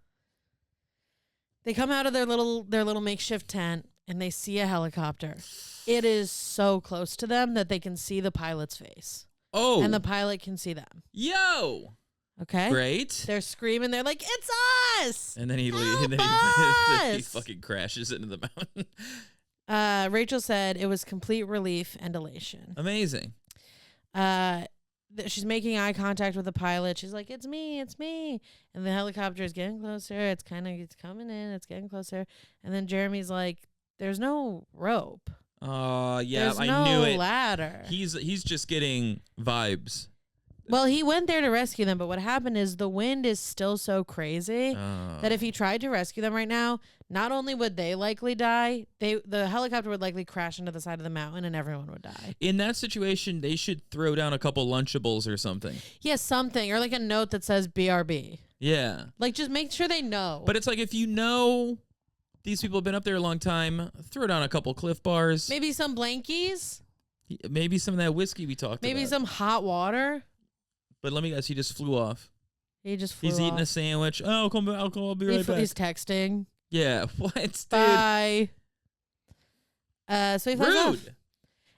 They come out of their little makeshift tent, and they see a helicopter. It is so close to them that they can see the pilot's face.
Oh.
And the pilot can see them.
Yo.
Okay?
Great.
They're screaming. They're like, it's us!
And then he
Help
he
us!
fucking crashes into the mountain.
Rachel said it was complete relief and elation.
Amazing.
She's making eye contact with the pilot. She's like, it's me. And the helicopter is getting closer. It's coming in. It's getting closer. And then Jeremy's like, there's no rope.
Yeah,
There's
I
no
knew it.
ladder.
He's just getting vibes.
Well, he went there to rescue them, but what happened is the wind is still so crazy that if he tried to rescue them right now, not only would they likely die, the helicopter would likely crash into the side of the mountain and everyone would die.
In that situation, they should throw down a couple Lunchables or something.
Yeah, something. Or like a note that says BRB.
Yeah.
Like, just make sure they know.
But it's like, if you know these people have been up there a long time, throw down a couple Cliff Bars.
Maybe some blankies.
Maybe some of that whiskey we talked about.
Maybe some hot water.
But let me guess, he just flew off.
He just flew
He's eating a
off.
sandwich. Oh, I'll be right back.
He's texting.
Yeah. What, dude?
Bye. So he flies off.
Rude.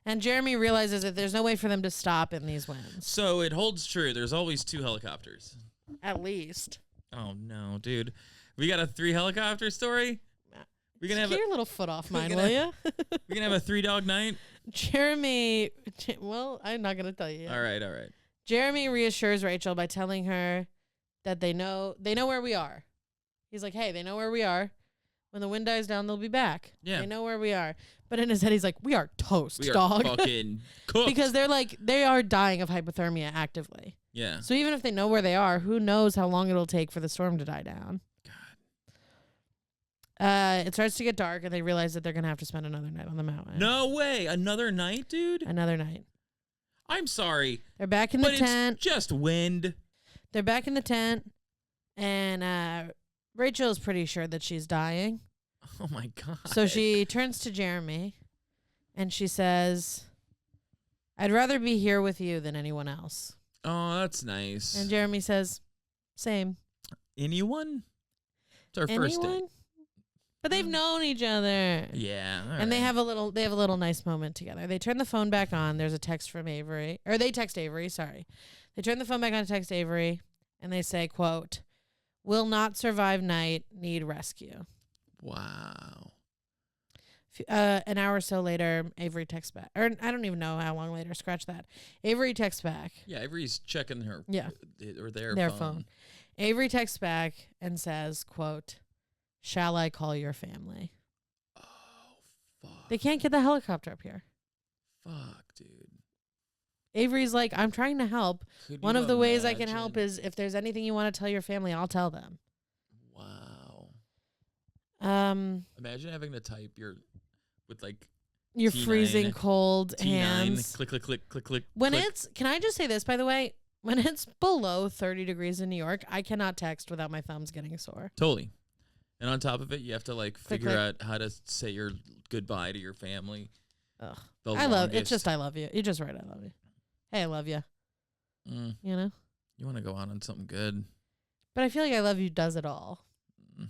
And Jeremy realizes that there's no way for them to stop in these winds.
So it holds true. There's always 2 helicopters.
At least.
Oh, no, dude. We got a 3 helicopter story? We're going to have
Get your little foot off mine,
gonna-
will you?
we're gonna have a 3-dog night?
Jeremy, well, I'm not going to tell you.
All right.
Jeremy reassures Rachel by telling her that they know where we are. He's like, hey, they know where we are. When the wind dies down, they'll be back.
Yeah.
They know where we are. But in his head, he's like, we are toast,
We are
dog.
fucking cooked.
Because they are dying of hypothermia actively.
Yeah.
So even if they know where they are, who knows how long it'll take for the storm to die down. God. It starts to get dark, and they realize that they're going to have to spend another night on the mountain.
No way. Another night, dude?
Another night.
I'm sorry.
They're back in the tent.
It's just wind.
They're back in the tent, and Rachel's pretty sure that she's dying.
Oh, my God.
So she turns to Jeremy, and she says, I'd rather be here with you than anyone else.
Oh, that's nice.
And Jeremy says, same.
Anyone? It's our first date.
But they've known each other.
Yeah.
And they have a little nice moment together. They turn the phone back on. There's a text from Avery. Or they text Avery, sorry. They turn the phone back on to text Avery, and they say, quote, will not survive night, need rescue.
Wow.
An hour or so later, Avery texts back. Or I don't even know how long later. Scratch that. Avery texts back.
Yeah, Avery's checking her.
Yeah.
Or their
phone. Avery texts back and says, quote, shall I call your family?
Oh, fuck.
They can't get the helicopter up here.
Fuck, dude.
Avery's like, I'm trying to help.
Could
One
you
of the ways I can
imagine?
help is if there's anything you want to tell your family, I'll tell them.
Wow. Imagine having to type with like
your
T9,
freezing cold
T9,
hands.
click, click, click, click, click.
When
click.
can I just say this, by the way? When it's below 30 degrees in New York, I cannot text without my thumbs getting sore.
Totally. And on top of it, you have to like
Click,
figure
click.
out how to say your goodbye to your family.
Ugh.
The
It's
longest.
just I love you. You just write I love you. Hey, I love you.
Mm,
You know?
you want to go out on something good.
But I feel like I love you does it all.
Mm.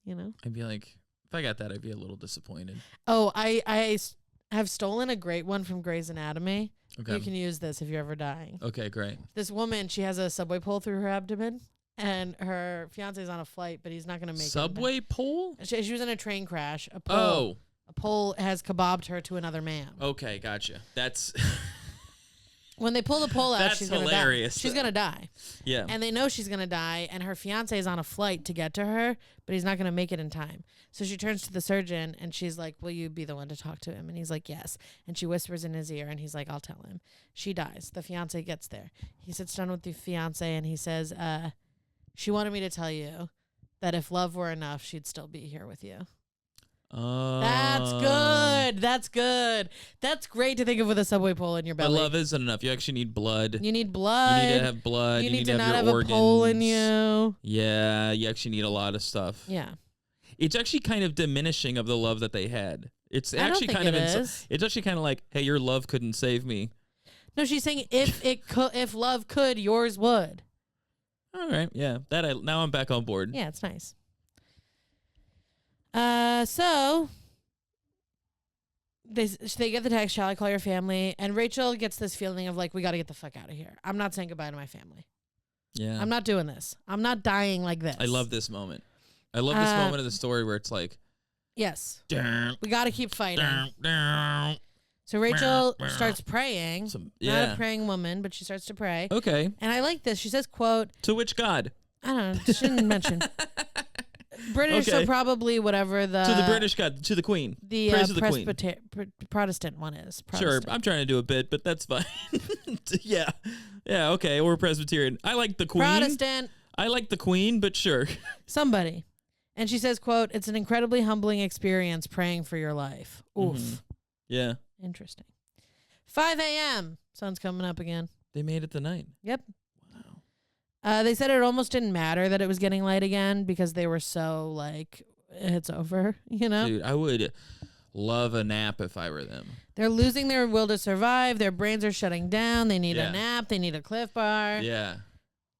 You know?
I'd be like, if I got that, I'd be a little disappointed.
Oh, I have stolen a great one from Grey's Anatomy.
Okay.
You can use this if you're ever dying.
Okay, great.
This woman, she has a subway pole through her abdomen, and her fiance's on a flight, but he's not going to make
Subway pole?
it. She was in a train crash. A pole has kebabbed her to another man.
Okay, gotcha. That's
When they pull the pole out,
That's
she's going to die.
hilarious.
She's going to die.
yeah.
And they know she's going to die, and her fiance is on a flight to get to her, but he's not going to make it in time. So she turns to the surgeon, and she's like, will you be the one to talk to him? And he's like, yes. And she whispers in his ear, and he's like, I'll tell him. She dies. The fiance gets there. He sits down with the fiance, and he says, she wanted me to tell you that if love were enough, she'd still be here with you. That's good. That's good. That's great to think of with a subway pole in your
But
belly.
love isn't enough. You actually need blood.
You need blood.
You need to have blood.
You need to
have
not
your
have
organs.
a pole in you.
Yeah, you actually need a lot of stuff.
Yeah.
It's actually kind of diminishing of the love that they had. It's
I don't
actually
think
kind of
it is.
it's actually kind of like, hey, your love couldn't save me.
No, she's saying if love could, yours would.
All right, yeah. Now I'm back on board.
Yeah, it's nice. So they get the text, shall I call your family? And Rachel gets this feeling of like, we got to get the fuck out of here. I'm not saying goodbye to my family.
Yeah.
I'm not doing this. I'm not dying like this.
I love this moment. I love this moment of the story where it's like,
yes,
dun,
we got to keep fighting.
dun, dun.
So Rachel starts praying. Not
Yeah.
a praying woman, but she starts to pray.
Okay.
And I like this. She says, quote,
To which God?
I don't know, she didn't mention. British,
Okay.
so probably whatever the...
To the British God. To the Queen.
The
Praise to the Queen.
Protestant one is.
Sure,
Protestant.
I'm trying to do a bit, but that's fine. Yeah. Yeah, okay. Or Presbyterian. I like the Queen.
Protestant.
I like the Queen, but sure.
Somebody. And she says, quote, it's an incredibly humbling experience praying for your life. Oof.
Mhm. Yeah.
Interesting. 5 a.m. Sun's coming up again.
They made it the night.
Yep.
Wow.
They said it almost didn't matter that it was getting light again because they were so like, it's over, you know?
Dude, I would love a nap if I were them.
They're losing their will to survive. Their brains are shutting down. They need
Yeah.
a nap. They need a Cliff Bar.
Yeah.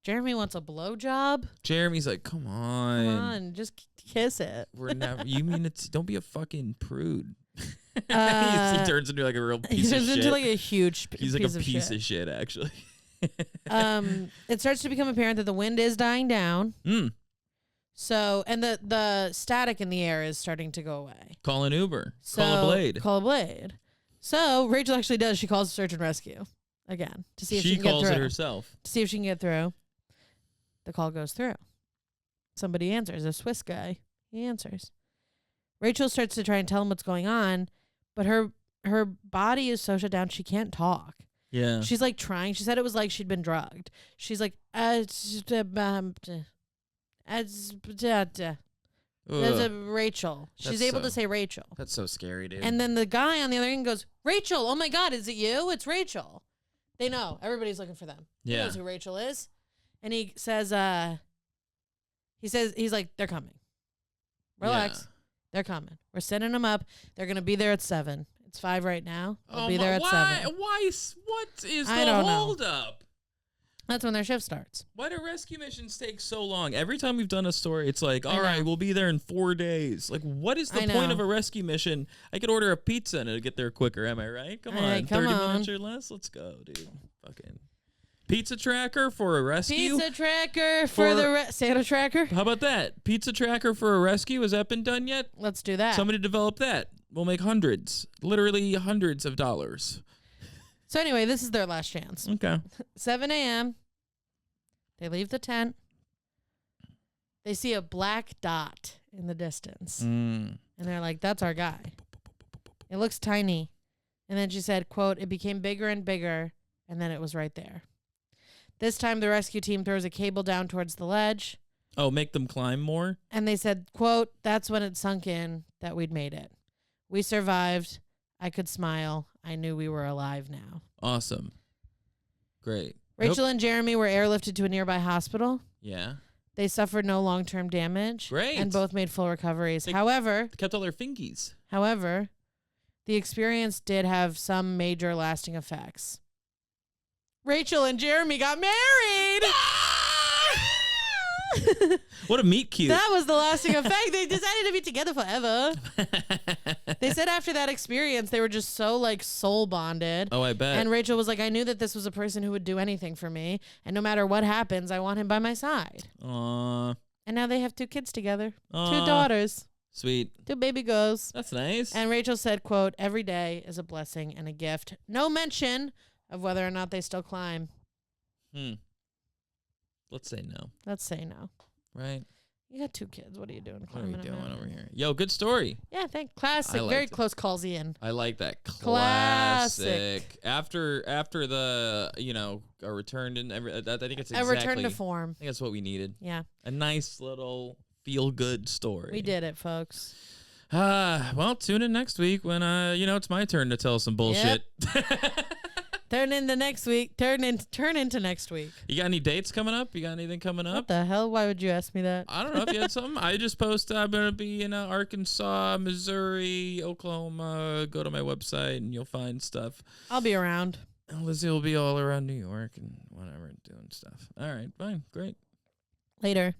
Jeremy wants a blowjob.
Jeremy's like, come on.
Come on, just kiss it.
We're never. You mean it's? Don't be a fucking prude. He turns into like a real
He
piece of
turns
shit.
into like a huge
He's like
piece
a
of
piece
shit.
of shit, actually.
It starts to become apparent that the wind is dying down. So, and the static in the air is starting to go away.
Call an Uber.
So,
call a blade.
Call a blade. So Rachel actually does. She calls search and rescue. again to see if
She
she can get
calls
through.
it herself.
To see if she can get through. The call goes through. Somebody answers. A Swiss guy. He answers. Rachel starts to try and tell him what's going on, but her body is so shut down she can't talk.
Yeah.
She's like trying. She said it was like she'd been drugged. She's like, Rachel. She's able to say Rachel.
That's so scary, dude.
And then the guy on the other end goes, Rachel, oh my God, is it you? It's Rachel. They know. Everybody's looking for them. He knows who Rachel is. And he says, he's like, they're coming. Relax.
Yeah.
They're coming. We're sending them up. They're going to be there at 7. It's 5 right now. They'll be there at 7.
Why? What is
I
the
don't know.
hold up?
That's when their shift starts.
Why do rescue missions take so long? Every time we've done a story, it's like, all
know.
right, we'll be there in 4 days. Like, what is the
I
point
know.
of a rescue mission? I could order a pizza and it'll get there quicker. Am I right? Come on, 30 minutes or less. Let's go, dude. Fucking pizza tracker for a rescue.
Pizza tracker for the Santa tracker.
How about that? Pizza tracker for a rescue. Has that been done yet?
Let's do that.
Somebody develop that. We'll make hundreds, literally hundreds of dollars.
So anyway, this is their last chance.
Okay.
7 a.m. They leave the tent. They see a black dot in the distance. And they're like, that's our guy. It looks tiny. And then she said, quote, it became bigger and bigger, and then it was right there. This time the rescue team throws a cable down towards the ledge.
Oh, make them climb more?
And they said, quote, that's when it sunk in that we'd made it. We survived. I could smile. I knew we were alive now.
Awesome. Great.
Rachel and Jeremy were airlifted to a nearby hospital.
Yeah.
They suffered no long-term damage.
Great.
And both made full recoveries.
They
However,
kept all their fingies.
the experience did have some major lasting effects. Rachel and Jeremy got married.
What a meet cute.
That was the lasting effect. They decided to be together forever. They said after that experience, they were just so like soul bonded.
Oh, I bet.
And Rachel was like, I knew that this was a person who would do anything for me. And no matter what happens, I want him by my side.
Aww.
And now they have 2 kids together.
Aw.
2 daughters.
Sweet.
2 baby girls.
That's nice.
And Rachel said, quote, every day is a blessing and a gift. No mention of whether or not they still climb.
Let's say no.
Let's say no.
Right?
You got 2 kids. What are you doing?
What are we
Climbing a
doing
mountain?
over here? Yo, good story.
Yeah, Classic.
I liked
Very
it.
close calls in.
I like that.
Classic.
After the, a return and I think it's
A
exactly.
return to form.
I think that's what we needed.
Yeah.
A nice little feel-good story.
We did it, folks.
Well, tune in next week when, it's my turn to tell some bullshit.
Turn into next week. Turn into next week.
You got any dates coming up? You got anything coming up?
What the hell? Why would you ask me that?
I don't know if you had something. I just posted I'm going to be in Arkansas, Missouri, Oklahoma. Go to my website and you'll find stuff.
I'll be around.
Lizzy will be all around New York and whatever doing stuff. All right, fine. Great.
Later.